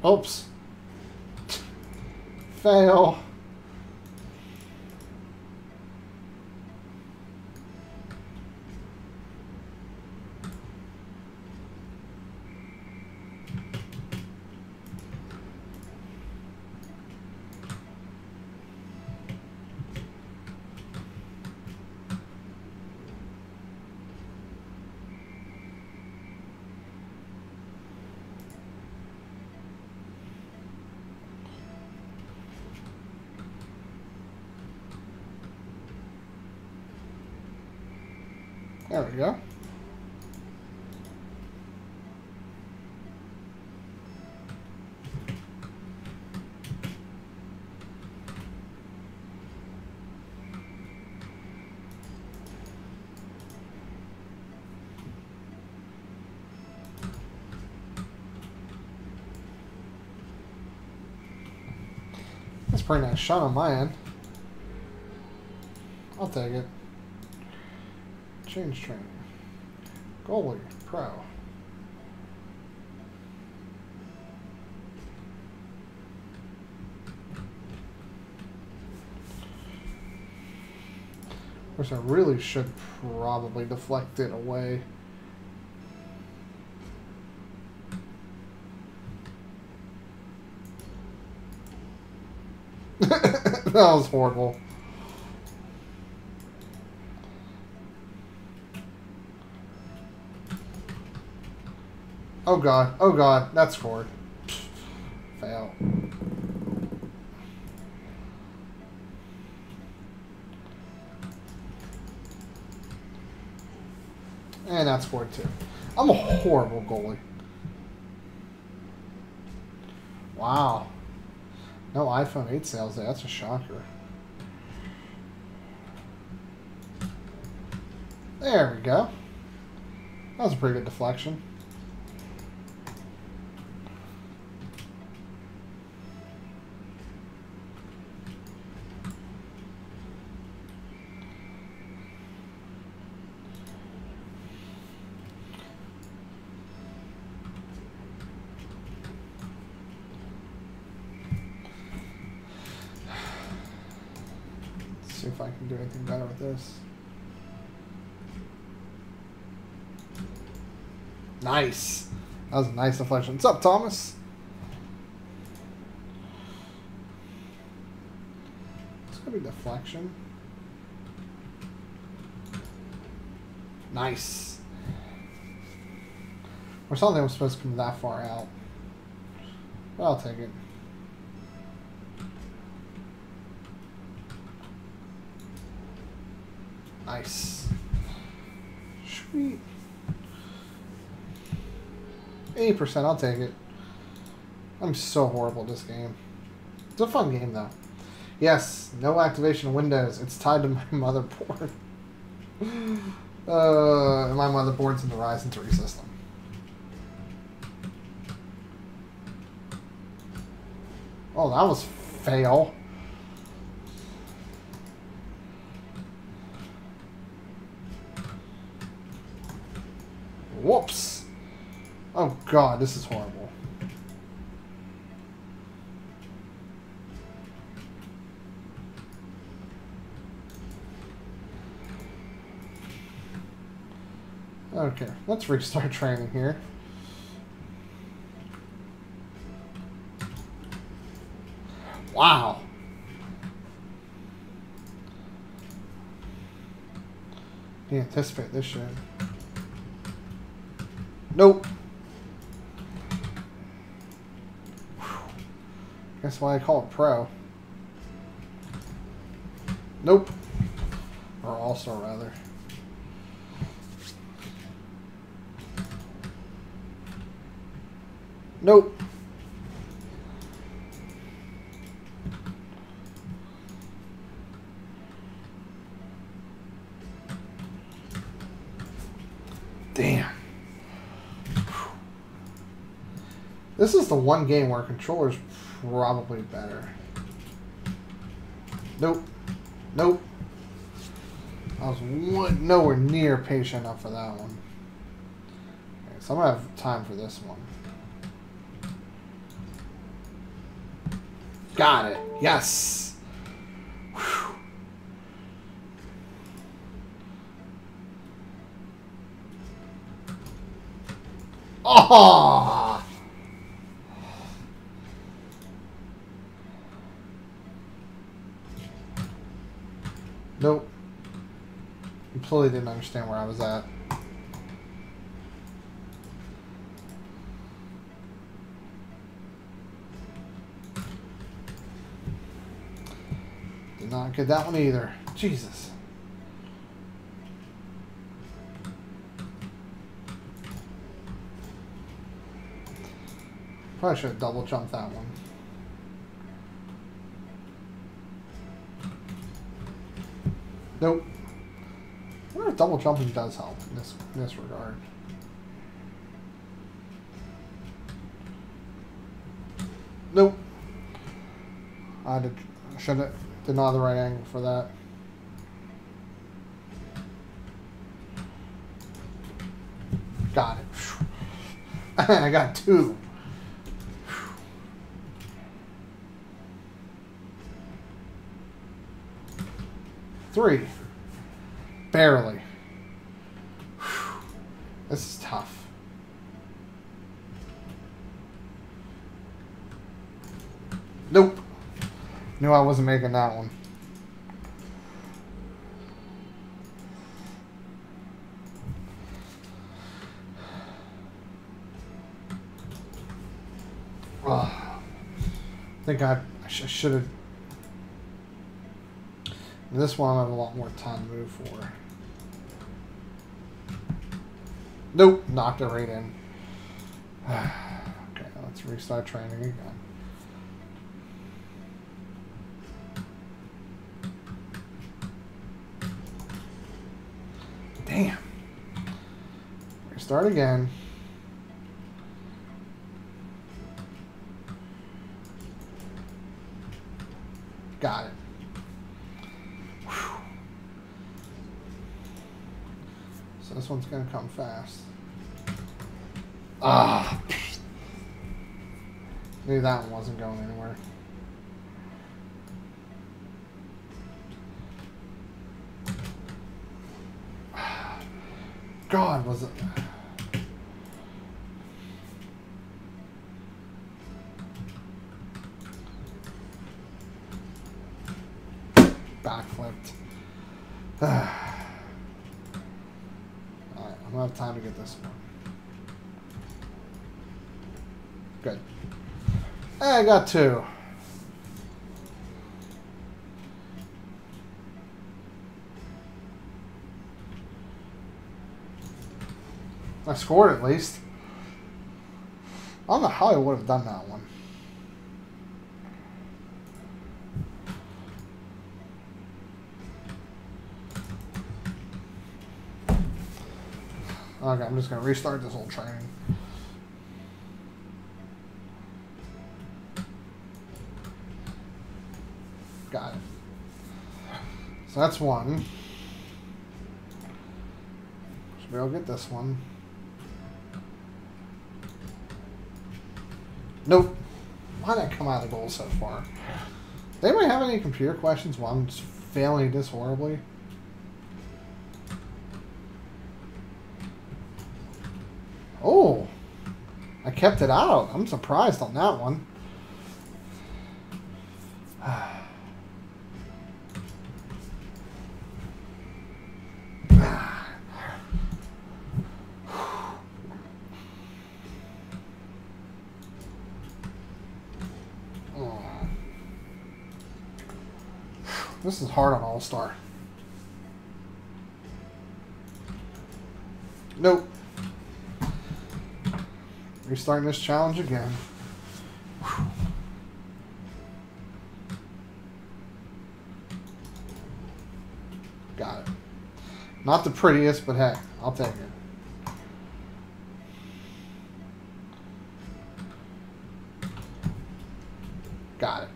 Oops. Fail. There we go. That's a pretty nice shot on my end. I'll take it. Change training. Goalie. Pro. Of course, I really should probably deflect it away. That was horrible. Oh god, that scored. Fail. And that scored too. I'm a horrible goalie. Wow. No iPhone 8 sales there, that's a shocker. There we go. That was a pretty good deflection. See if I can do anything better with this. Nice. That was a nice deflection. What's up, Thomas? It's gonna be deflection. Nice. Or something was supposed to come that far out. But I'll take it. Nice. Sweet. 80%, I'll take it. I'm so horrible at this game. It's a fun game, though. Yes, no activation of Windows. It's tied to my motherboard. My motherboard's in the Ryzen 3 system. Oh, that was fail. Whoops. Oh god, this is horrible. Okay, let's restart training here. Wow. Didn't anticipate this shit. Nope. That's why I call it pro. Nope. Or all-star, rather. Nope. Damn. This is the one game where controller's probably better. Nope. Nope. I was nowhere near patient enough for that one. Okay, so I'm going to have time for this one. Got it. Yes. Whew. Oh! Nope. Completely didn't understand where I was at. Did not get that one either. Jesus. Probably should have double jumped that one. Nope. I wonder if double jumping does help in this regard. Nope. I should have did not have the right angle for that. Got it. I got 2. 3. Barely. This is tough. Nope. Knew I wasn't making that one. I think I should have. This one I have a lot more time to move for. Nope, knocked it right in. Okay, let's restart training again. Damn. Restart again. Got it. Whew. So this one's going to come fast. Ah. Maybe that one wasn't going anywhere. God, was it... Backflipped. Alright, I'm gonna have time to get this one. Good. Hey, I got 2. I scored at least. I don't know how I would have done that one. Okay, I'm just going to restart this whole training. Got it. So that's 1. Should be able to get this one. Nope. Why did I come out of the goal so far? Does anybody have any computer questions while I'm just failing this horribly? Oh, I kept it out. I'm surprised on that one. This is hard on All-Star. Nope. Restarting this challenge again. Whew. Got it. Not the prettiest, but heck, I'll take it. Got it.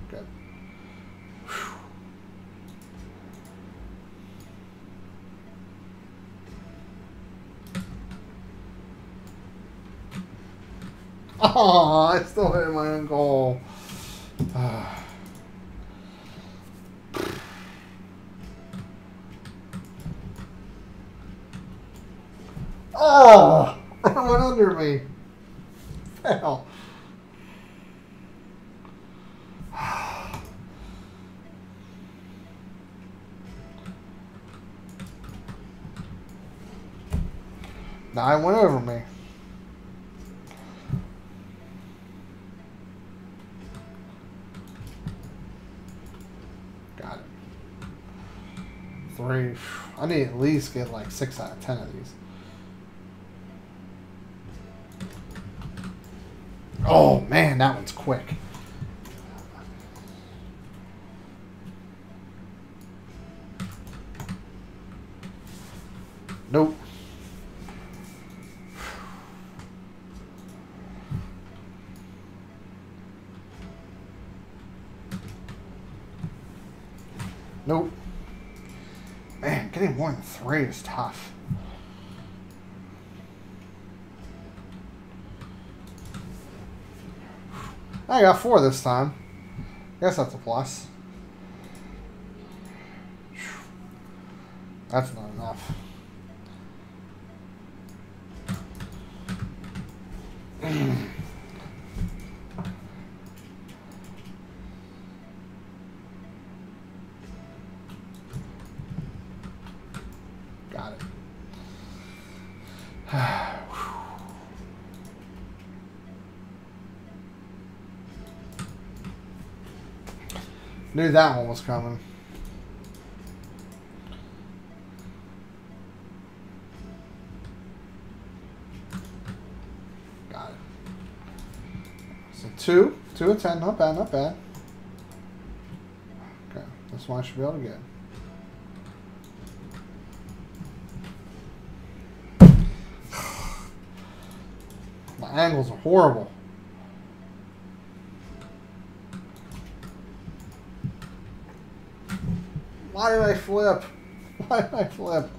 Good. Whew. Oh, I still hit my own goal. Oh! It went under me. Fail. Now it went over me. Got it. 3. I need to at least get like 6 out of 10 of these. Oh man, that one's quick. Nope. Nope. Man, getting more than 3 is tough. I got 4 this time. Guess that's a plus. That's not enough. Got it. Knew that one was coming. Got it. So 2 of 10, not bad, not bad. Okay, this one I should be able to get. My angles are horrible. Why did I flip? Why did I flip?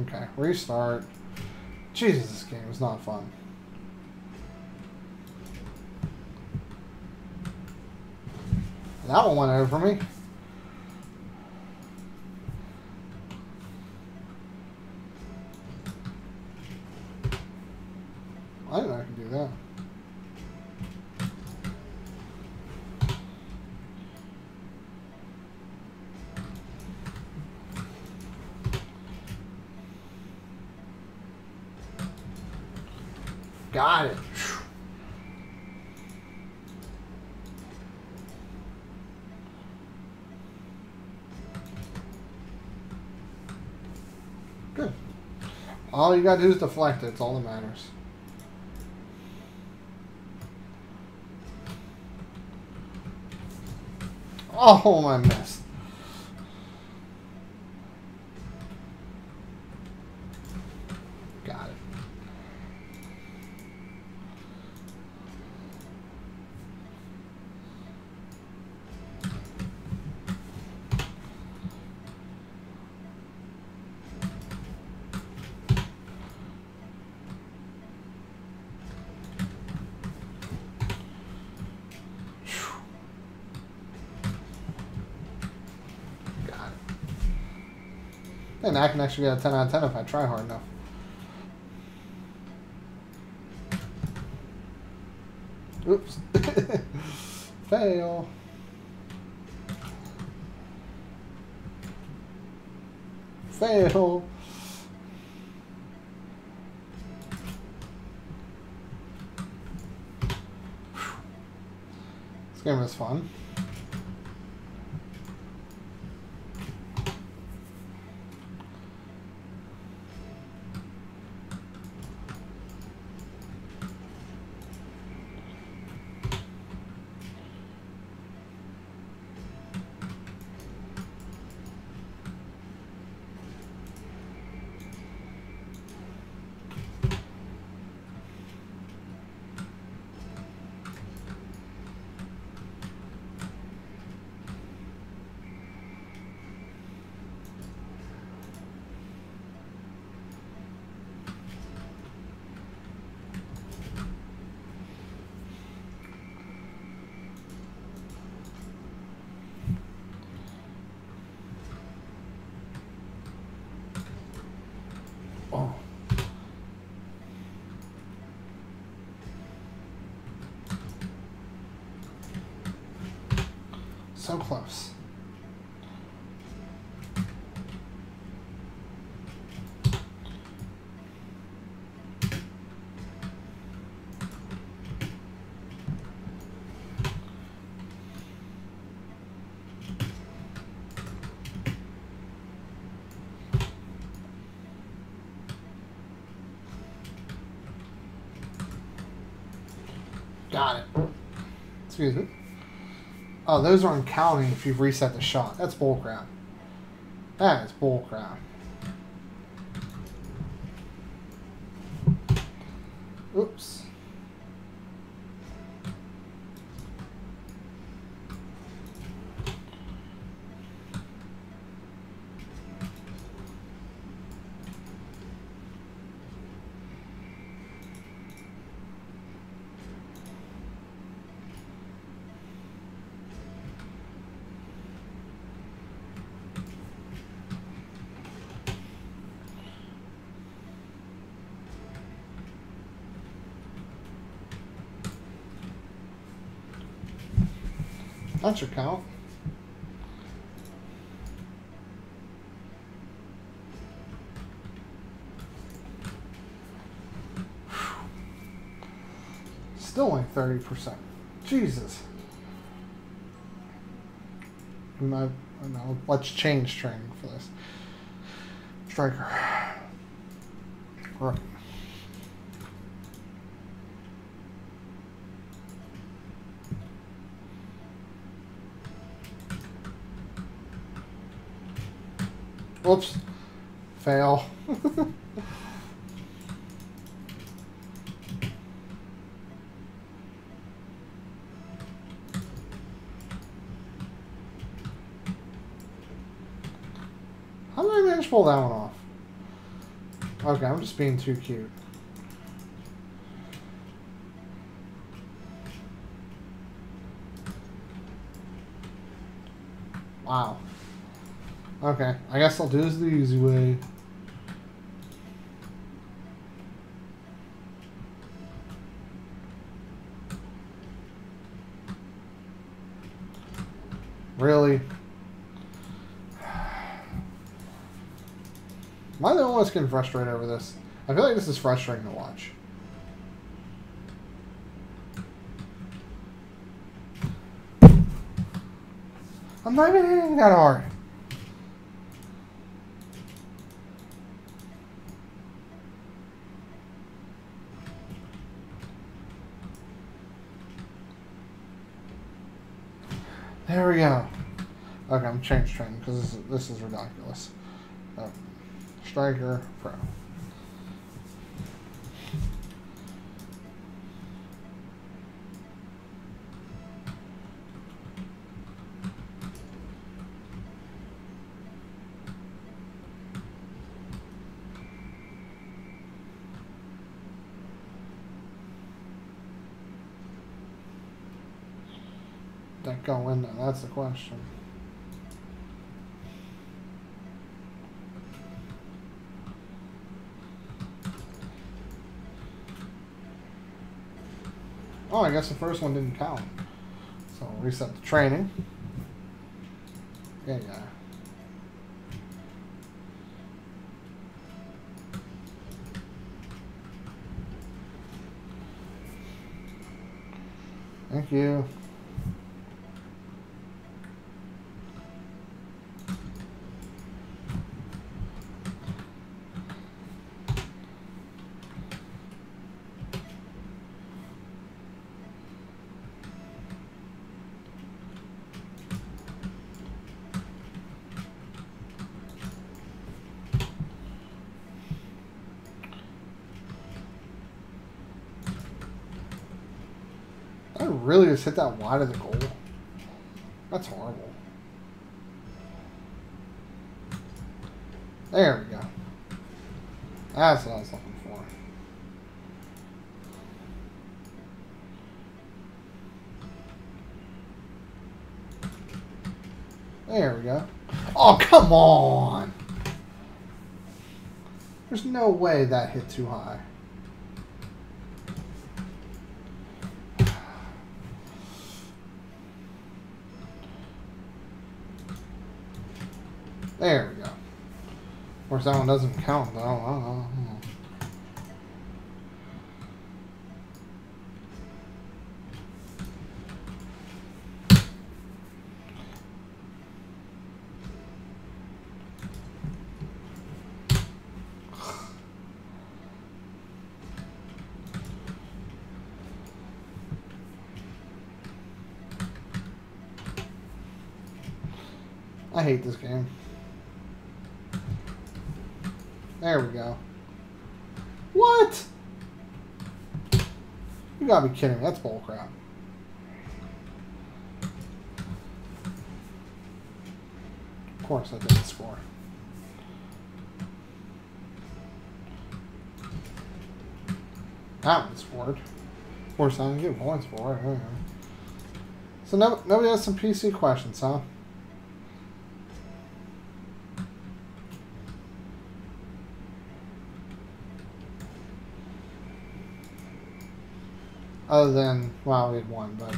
Okay, restart. Jesus, this game is not fun. That one went over me. I didn't know I could do that. Got it. Good. All you gotta do is deflect it. It's all that matters. Oh, I missed. Got it. And I can actually get a 10 out of 10 if I try hard enough. Oops. Fail. Fail. This game is fun. So close. Got it. Excuse me. Oh, those aren't counting if you've reset the shot. That's bullcrap. That is bullcrap. Oops. That should count. Still only 30%. Jesus. No, let's change training for this. Striker. Right. Whoops. Fail. How did I manage to pull that one off? Okay, I'm just being too cute. Wow. Okay, I guess I'll do this the easy way. Really? Am I the only one that's getting frustrated over this? I feel like this is frustrating to watch. I'm not even hitting that hard. There we go. Okay, I'm change training because this is ridiculous. Striker Pro. That go in there? That's the question. Oh, I guess the first one didn't count. So I'll reset the training. Yeah. Thank you. I really just hit that wide of the goal. That's horrible. There we go. That's what I was looking for. There we go. Oh, come on! There's no way that hit too high. There we go. Of course, that one doesn't count, though. Oh. I hate this game. There we go. What? You gotta be kidding me. That's bullcrap. Of course I didn't score. That one scored. Of course I didn't get points for it. So nobody has some PC questions, huh? Other than, well, we had one, but...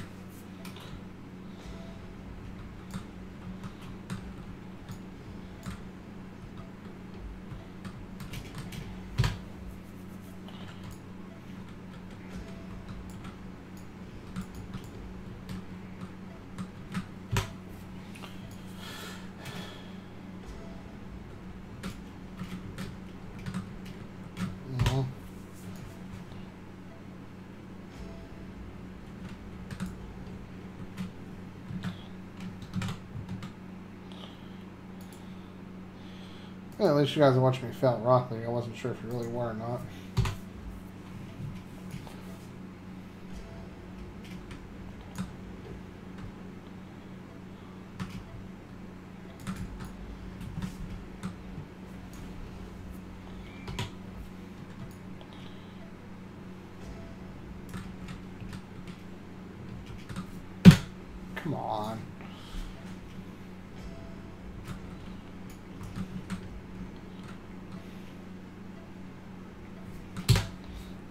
Yeah, at least you guys watched me fail at Rock League. I wasn't sure if you really were or not. Come on.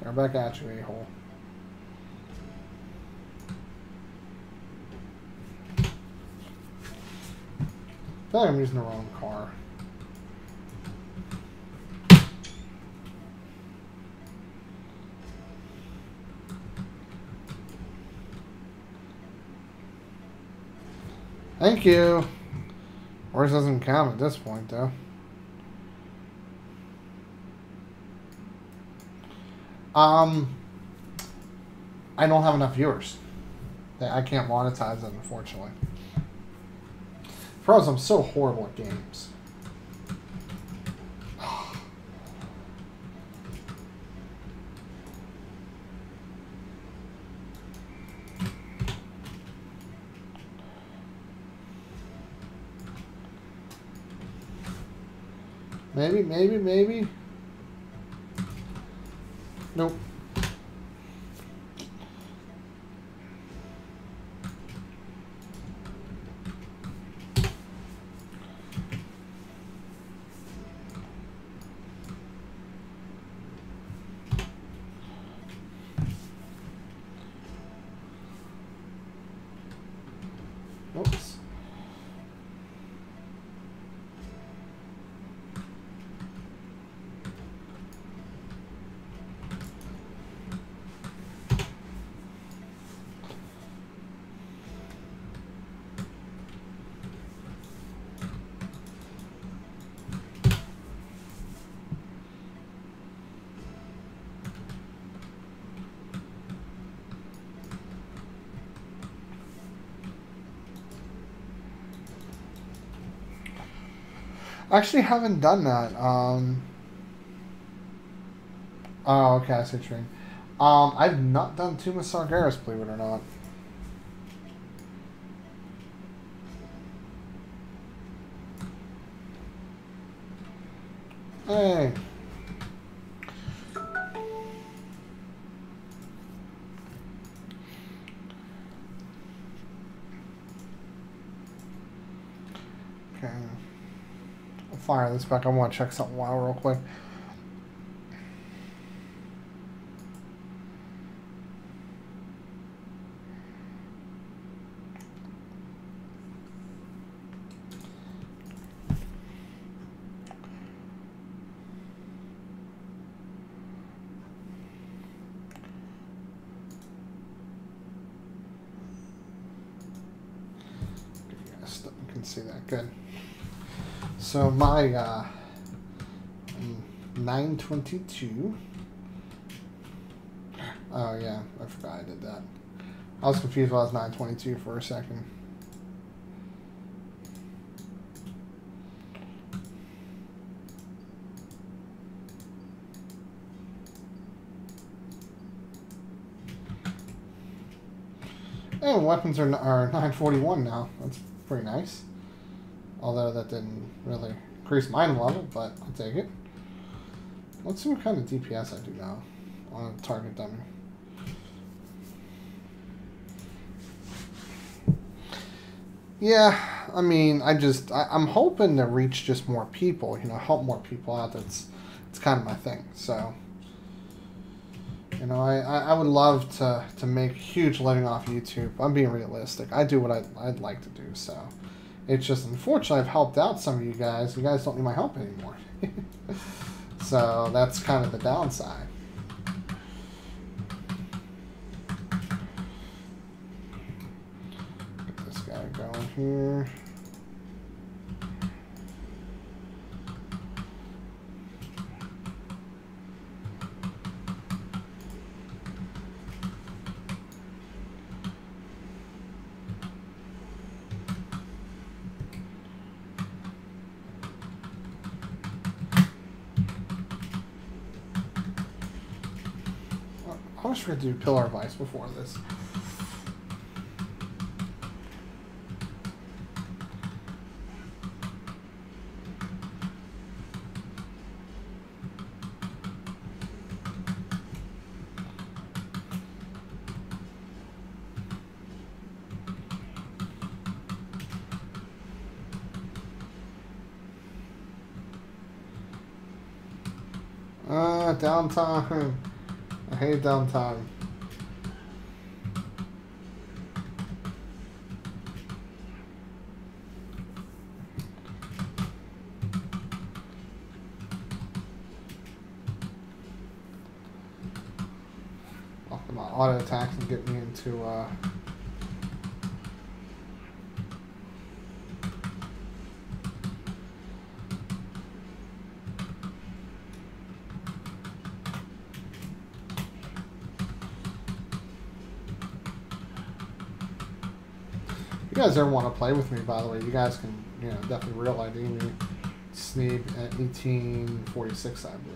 They're back at you, a-hole. I feel like I'm using the wrong car. Thank you. Ours doesn't count at this point, though. I don't have enough viewers. I can't monetize them, unfortunately. Pros, I'm so horrible at games. Maybe. Nope. Oops. I actually haven't done that. Oh, okay, I see what you mean. I've not done Tomb of Sargeras, believe it or not. Hey. Okay. I'll fire this back. I want to check something WoW real quick. can see that. Good. So my 922. Oh yeah, I forgot I did that. I was confused why it was 922 for a second. And weapons are 941 now. That's pretty nice. Although that didn't really increase mine level, but I'll take it. Let's see what kind of DPS I do now on a target dummy. Yeah, I mean, I'm hoping to reach just more people, you know, help more people out. It's kind of my thing. So, you know, I would love to make a huge living off YouTube. I'm being realistic. I do what I'd like to do, so. It's just, unfortunately, I've helped out some of you guys. You guys don't need my help anymore. So, that's kind of the downside. Get this guy going here. I wish we could do Pillar of Ice before this. Downtime. I hate downtime. My auto attacks and get me into If you guys ever want to play with me, by the way, you guys can, you know, definitely real ID me. Sneeb at 1846, I believe.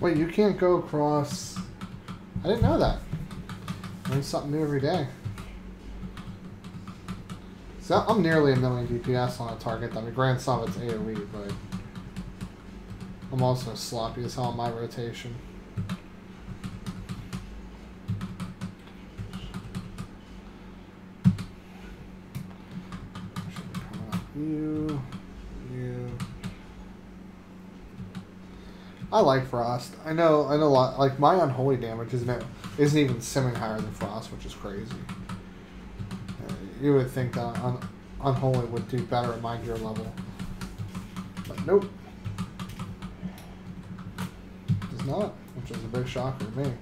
Wait, you can't go across... I didn't know that. Learn something new every day. So I'm nearly a million DPS on a target. I mean, grand sum it's AoE, but I'm also sloppy as hell in my rotation. Should be coming up. You. I like Frost. I know a lot. Like, my unholy damage isn't even simming higher than Frost, which is crazy. You would think that unholy would do better at my gear level, but nope, does not, which is a big shocker to me.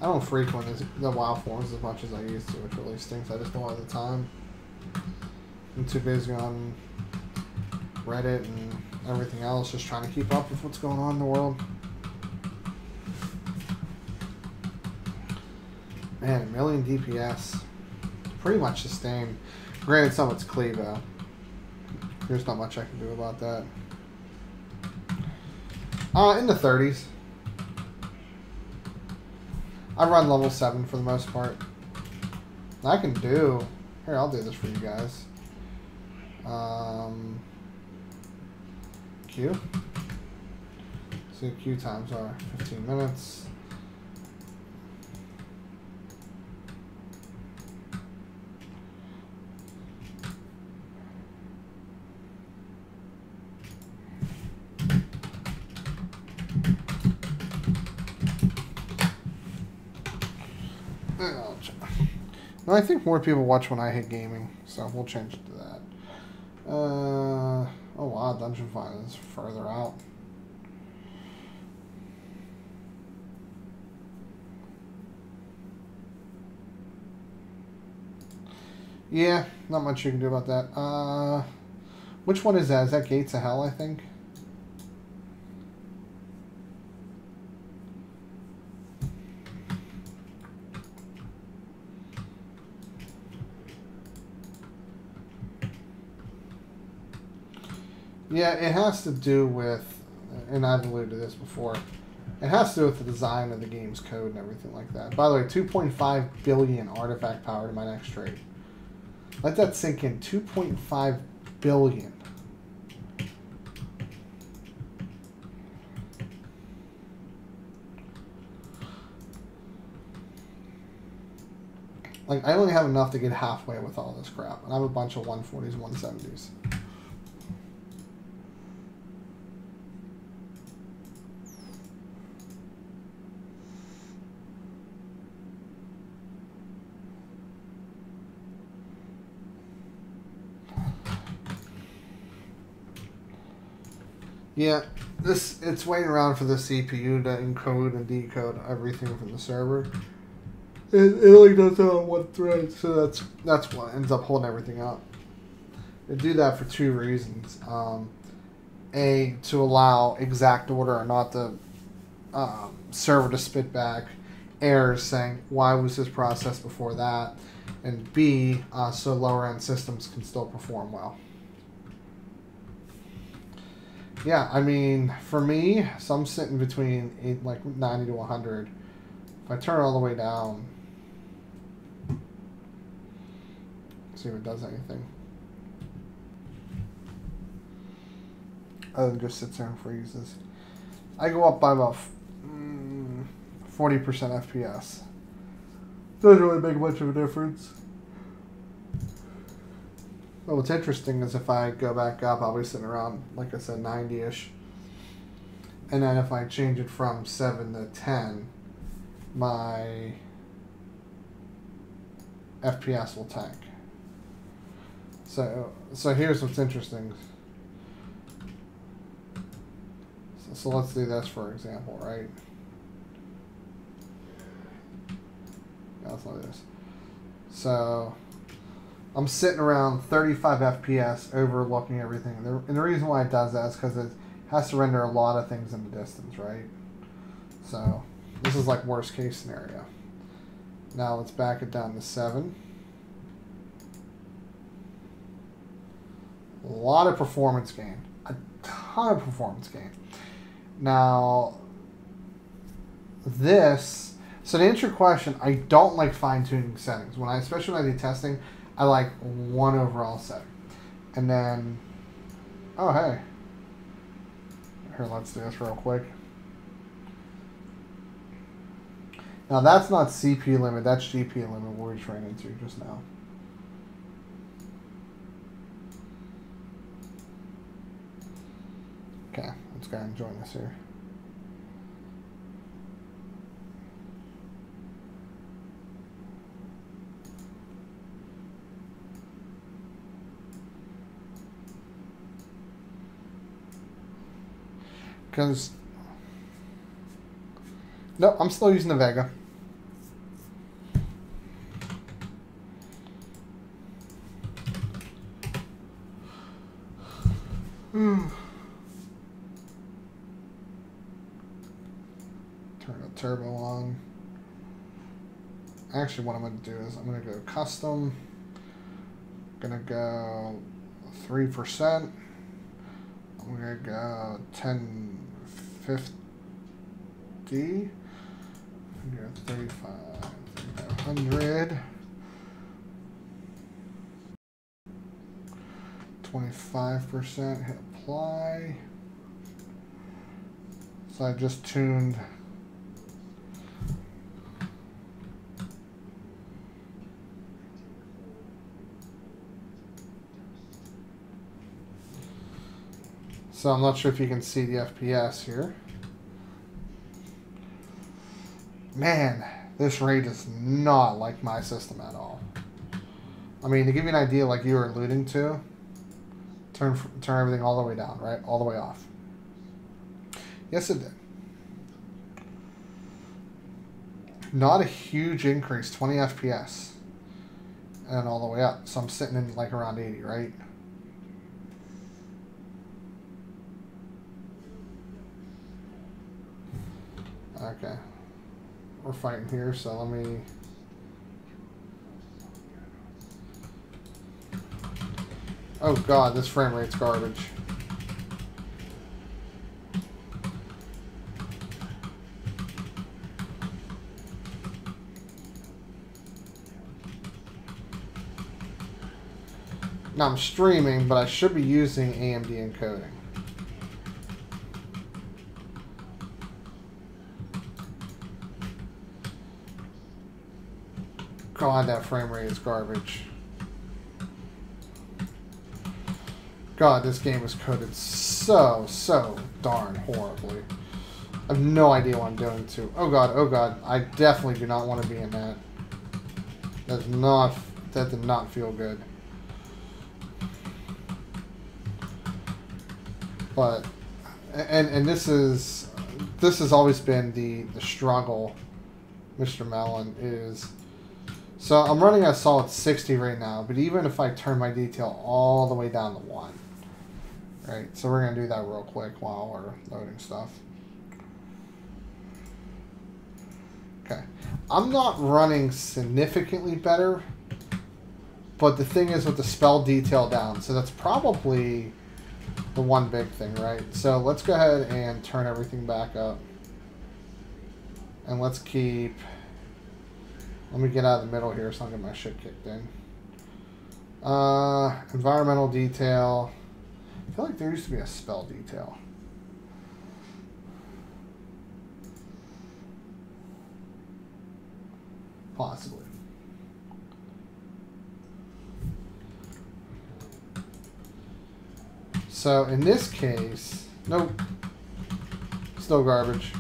I don't frequent the WoW forums as much as I used to, which really stinks. I just don't have the time. I'm too busy on Reddit and everything else, just trying to keep up with what's going on in the world. Man, 1 million DPS. Pretty much sustained. Granted, some of it's Clevo. There's not much I can do about that. In the 30s. I run level 7 for the most part. I can do... Here, I'll do this for you guys. Q. See what Q times are. 15 minutes. No, I think more people watch when I hit gaming, so we'll change it to that. Oh wow, Dungeon Find is further out. Yeah, not much you can do about that. Which one is that? Is that Gates of Hell, I think? Yeah, it has to do with, and I've alluded to this before, it has to do with the design of the game's code and everything like that. By the way, 2.5 billion artifact power to my next trade. Let that sink in. 2.5 billion. Like, I only have enough to get halfway with all this crap. And I have a bunch of 140s, 170s. Yeah, it's waiting around for the CPU to encode and decode everything from the server. It only does that on one thread, so that's what ends up holding everything up. They do that for two reasons. A, to allow exact order and not the server to spit back errors saying, why was this processed before that? And B, so lower end systems can still perform well. Yeah, I mean, for me, so I'm sitting between 90 to 100. If I turn it all the way down, see if it does anything. Other than just sits there and freezes. I go up by about 40% FPS. Doesn't really make much of a difference. But what's interesting is if I go back up, I'll be sitting around, like I said, 90-ish. And then if I change it from 7 to 10, my FPS will tank. So here's what's interesting. So let's do this for example, right? Yeah, let's do this. So I'm sitting around 35 FPS overlooking everything. And the reason why it does that is because it has to render a lot of things in the distance, right? So this is like worst case scenario. Now let's back it down to 7. A lot of performance gain. A ton of performance gain. Now, this... So to answer your question, I don't like fine-tuning settings. Especially when I do testing, I like one overall setting. And then... Oh, hey. Here, let's do this real quick. Now, that's not CPU limit. That's GPU limit we're trying into just now. Okay, let's go ahead and join this here. Because... No, I'm still using the Vega. Turn the turbo on. Actually, what I'm going to do is I'm going to go custom. Going to go 3%. I'm going to go 1050. 3500. 25%, hit apply. So I just tuned so I'm not sure if you can see the FPS here. Man, this rate is not like my system at all. I mean, to give you an idea, like you were alluding to, turn everything all the way down, right? All the way off. Yes, it did. Not a huge increase, 20 FPS. And all the way up. So I'm sitting in like around 80, right? Okay. We're fighting here, so let me... Oh god, this frame rate's garbage. Now I'm streaming, but I should be using AMD encoding. God, that frame rate is garbage. God, this game was coded so darn horribly. I have no idea what I'm doing to. Oh god, I definitely do not want to be in that. That did not feel good. But, and this has always been the struggle, Mr. Mellon, is... So I'm running a solid 60 right now, but even if I turn my detail all the way down to 1, right? So we're going to do that real quick while we're loading stuff. Okay. I'm not running significantly better, but the thing is with the spell detail down, so that's probably the one big thing, right? So let's go ahead and turn everything back up. And let's keep... Let me get out of the middle here so I don't get my shit kicked in. Environmental detail. I feel like there used to be a spell detail. Possibly. So in this case, nope. Still garbage.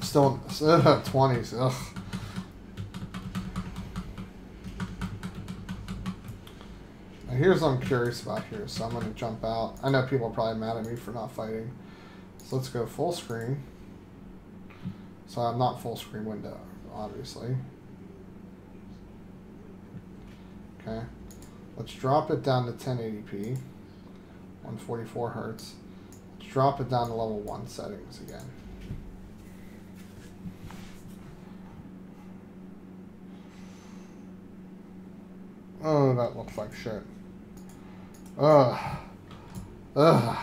Still 20s. Ugh. Now here's what I'm curious about here, so I'm going to jump out. I know people are probably mad at me for not fighting. So let's go full screen. So I'm not full screen window, obviously. Okay. Let's drop it down to 1080p. 144 hertz. Let's drop it down to level 1 settings again. Oh, that looks like shit. Ugh. Ugh.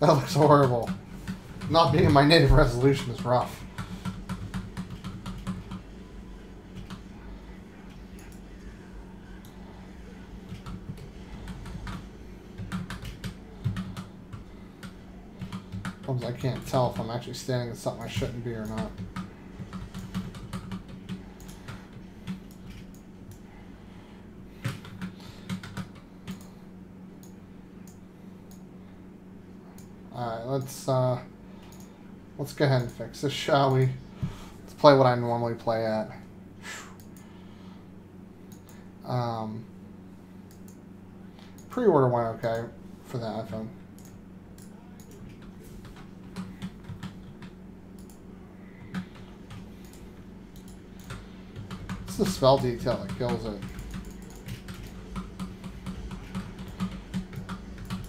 That looks horrible. Not being in my native resolution is rough. I can't tell if I'm actually standing in something I shouldn't be or not. Alright, let's go ahead and fix this, shall we? Let's play what I normally play at. Pre-order went okay for the iPhone. It's the spell detail that kills it.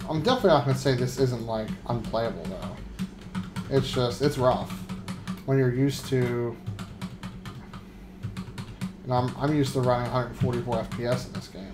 I'm definitely not going to say this isn't, like, unplayable, though. It's just, it's rough. When you're used to... And I'm used to running 144 FPS in this game.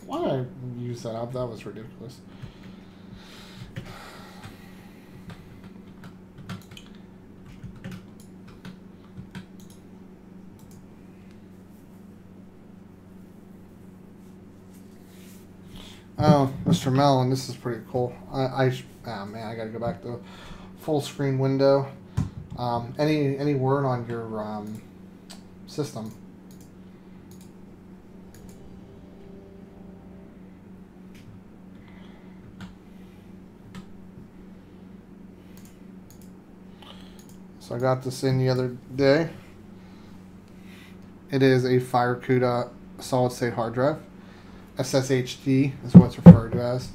Why did I use that up? That was ridiculous. Oh, Mr. Mellon, this is pretty cool. Oh man, I gotta go back to full screen window. Any word on your system? So I got this in the other day. It is a FireCuda solid state hard drive. SSHD is what it's referred to as.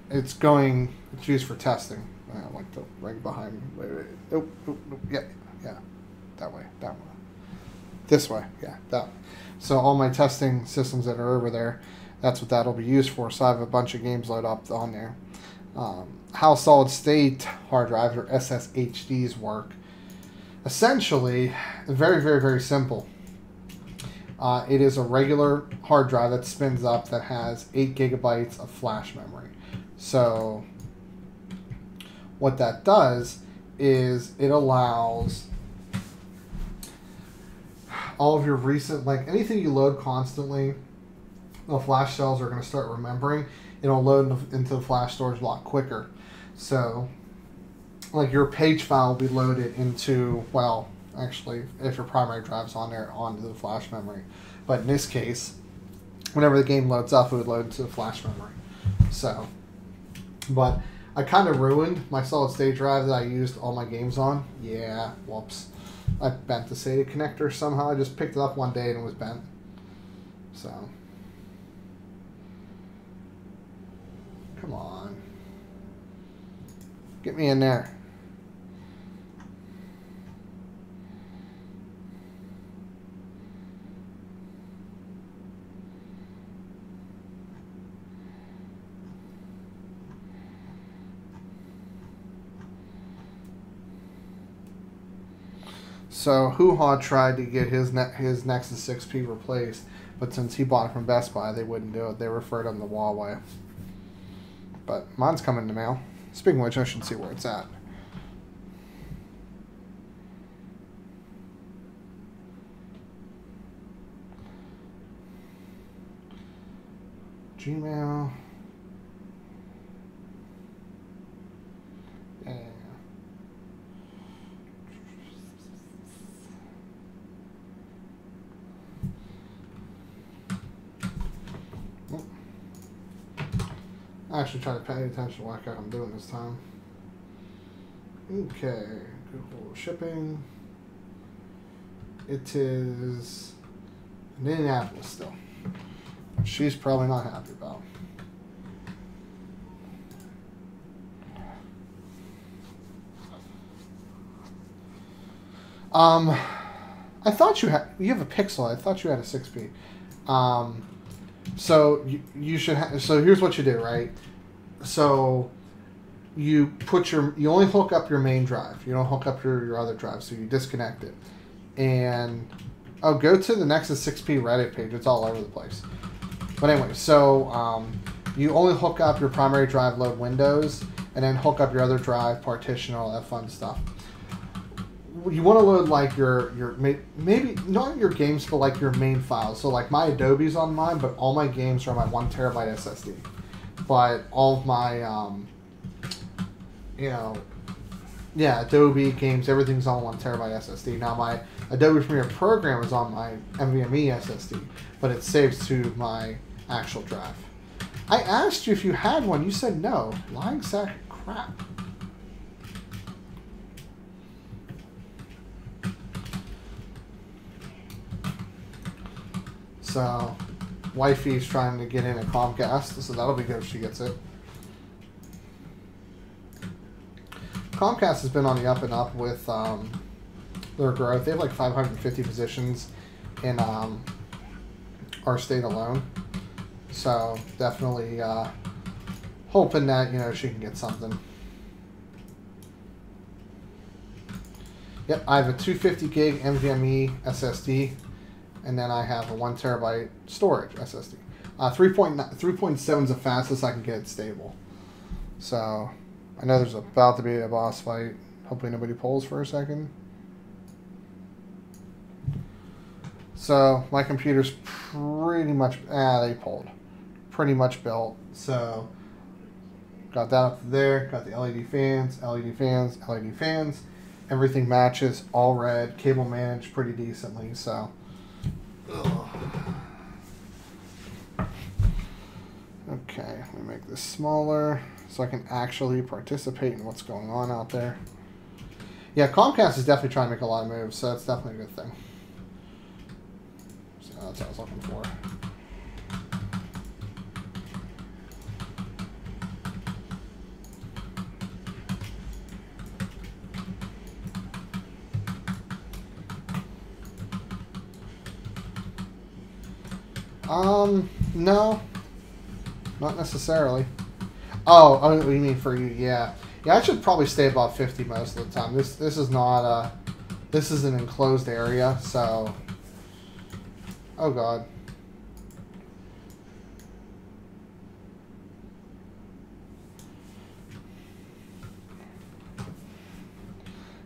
It's used for testing. I like the rig behind me. Wait. Oh, yeah. That way. This way. Yeah, that way. So all my testing systems that are over there, that's what that'll be used for. So I have a bunch of games loaded up on there. How solid state hard drives or SSHDs work. Essentially, very, very, very simple. It is a regular hard drive that spins up that has 8 gigabytes of flash memory. So what that does is it allows all of your recent, like anything you load constantly, the flash cells are going to start remembering. It'll load into the flash storage a lot quicker. So like your page file will be loaded into, well, actually, if your primary drive's on there, onto the flash memory. But in this case, whenever the game loads up, it would load into the flash memory. So, but I kind of ruined my solid state drive that I used all my games on. Yeah, whoops. I bent the SATA connector somehow. I just picked it up one day and it was bent. So, come on. Get me in there. So Hoo-Ha tried to get his Nexus 6P replaced, but since he bought it from Best Buy, they wouldn't do it. They referred him to Huawei. But mine's coming in the mail. Speaking of which, I should see where it's at. Gmail. Yeah. I actually try to pay attention to what I'm doing this time. Okay, Google shipping. It is in Indianapolis still. She's probably not happy about. I thought you have a Pixel. I thought you had a 6P. So you should so here's what you do, right? So you only hook up your main drive. You don't hook up your other drive, so you disconnect it. And go to the Nexus 6P Reddit page. It's all over the place. But anyway, so you only hook up your primary drive, load Windows, and then hook up your other drive, partition, all that fun stuff. You want to load like your maybe not your games, but like your main files. So like my Adobe's on mine, but all my games are on my 1 terabyte SSD. But all of my Adobe games, everything's on 1 terabyte SSD. Now my Adobe Premiere program is on my NVMe SSD, but it saves to my actual drive. I asked you if you had one. You said no. Lying sack of crap. So, wifey's trying to get in a Comcast, so that'll be good if she gets it. Comcast has been on the up and up with their growth. They have like 550 positions in our state alone. So definitely hoping that she can get something. Yep, I have a 250 gig NVMe SSD, and then I have a 1 terabyte storage SSD. 3.7 is the fastest I can get it stable. So I know there's about to be a boss fight. Hopefully nobody pulls for a second. So my computer's pretty much, they pulled. Pretty much built. So got that up there, got the LED fans, LED fans, LED fans. Everything matches, all red, cable managed pretty decently, so. Okay, let me make this smaller so I can actually participate in what's going on out there. Yeah, Comcast is definitely trying to make a lot of moves, so that's definitely a good thing. So that's what I was looking for. No, not necessarily. Oh, you mean for you? Yeah, yeah. I should probably stay above 50 most of the time. This is not this is an enclosed area, so. Oh God.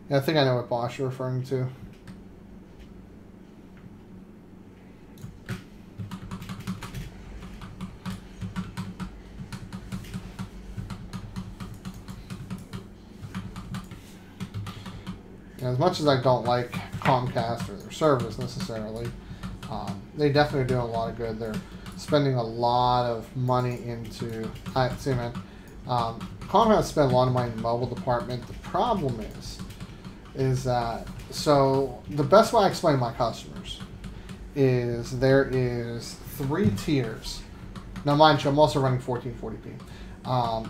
Yeah, I think I know what boss you're referring to. As much as I don't like Comcast or their service necessarily, they definitely are doing a lot of good. They're spending a lot of money into. Comcast spent a lot of money in the mobile department. The problem is that the best way I explain to my customers is there is 3 tiers. Now, mind you, I'm also running 1440p.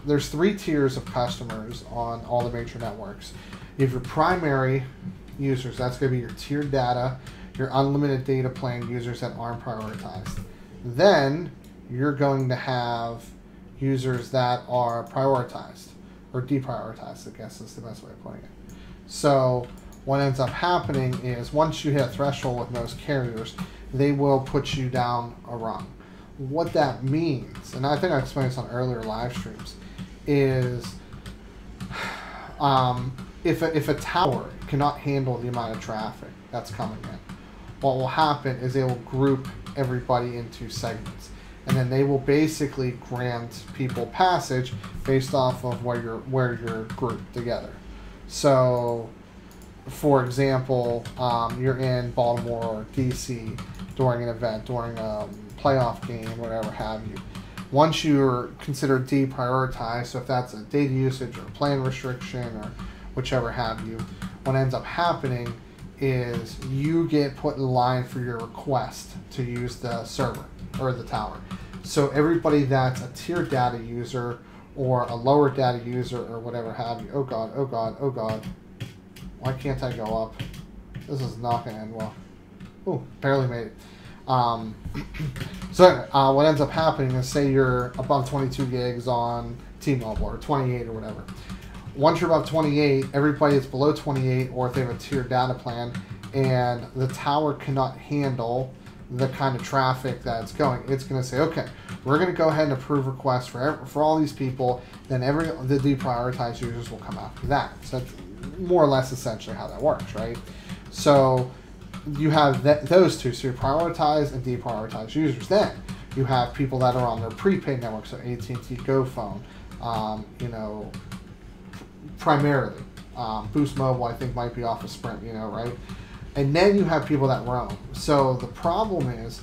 There's 3 tiers of customers on all the major networks. You have your primary users, that's going to be your tiered data, your unlimited data plan users that aren't prioritized. Then you're going to have users that are prioritized, or deprioritized, I guess is the best way of putting it. So what ends up happening is once you hit a threshold with most carriers, they will put you down a rung. What that means, and I think I explained this on earlier live streams, is if a tower cannot handle the amount of traffic that's coming in, what will happen is they will group everybody into segments, and then they will basically grant people passage based off of where you're grouped together. So, for example, you're in Baltimore or DC during an event, during a playoff game, whatever have you. Once you're considered deprioritized, so if that's a data usage or a plan restriction or whichever have you, what ends up happening is you get put in line for your request to use the server or the tower. So everybody that's a tiered data user or a lower data user or whatever have you, oh God, oh God, oh God. Why can't I go up? This is not going to end well. Ooh, barely made it. So what ends up happening is, say you're above 22 gigs on T-Mobile or 28 or whatever. Once you're above 28, everybody that's below 28, or if they have a tiered data plan, and the tower cannot handle the kind of traffic that's going, it's going to say, okay, we're going to go ahead and approve requests for all these people. Then the deprioritized users will come after that. So that's more or less essentially how that works, right? So you have those two, so you prioritize and deprioritize users. Then you have people that are on their prepaid network, so AT&T Go Phone, you know, primarily. Boost Mobile, I think, might be off of Sprint, you know, right? And then you have people that roam. So the problem is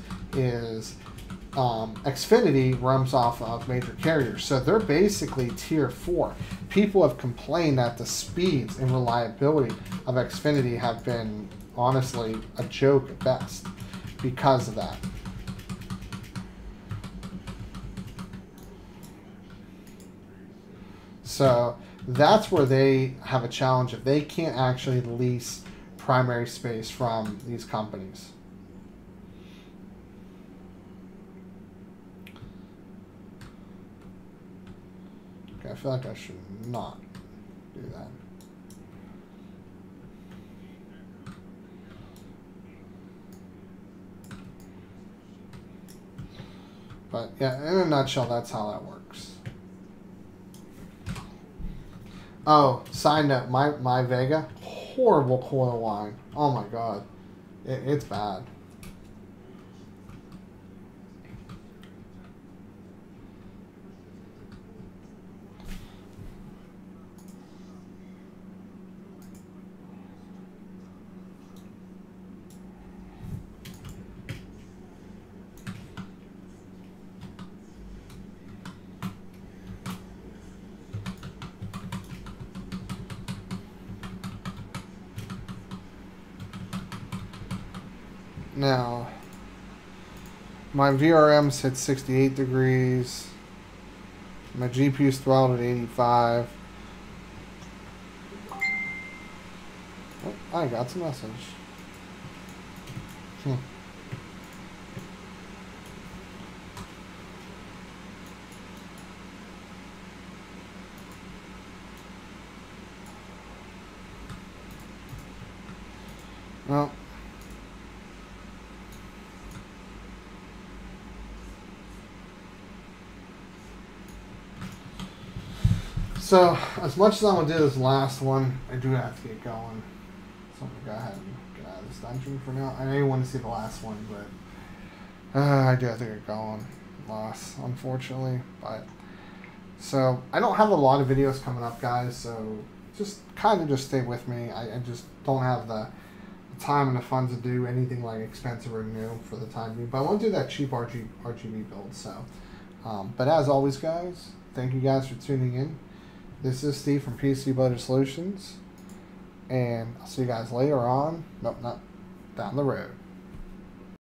Xfinity roams off of major carriers. So they're basically tier 4. People have complained that the speeds and reliability of Xfinity have been, honestly, a joke at best because of that. So that's where they have a challenge if they can't actually lease primary space from these companies. Okay, I feel like I should not do that. But yeah, in a nutshell, that's how that works. Oh, side note, my Vega, horrible coil line. Oh my god, it's bad. Now, my VRM's hit 68 degrees. My GPU's throttled at 85. Oh, I got a message. Well, so, as much as I'm going to do this last one, I do have to get going. So I'm going to go ahead and get out of this dungeon for now. I know you want to see the last one, but I do have to get going. Lost, unfortunately. But so, I don't have a lot of videos coming up, guys, so just kind of just stay with me. I just don't have the time and the funds to do anything like expensive or new for the time being. But I want to do that cheap RGB build. So, but as always, guys, thank you guys for tuning in. This is Steve from PC Builder Solutions, and I'll see you guys later on. Nope, not down the road.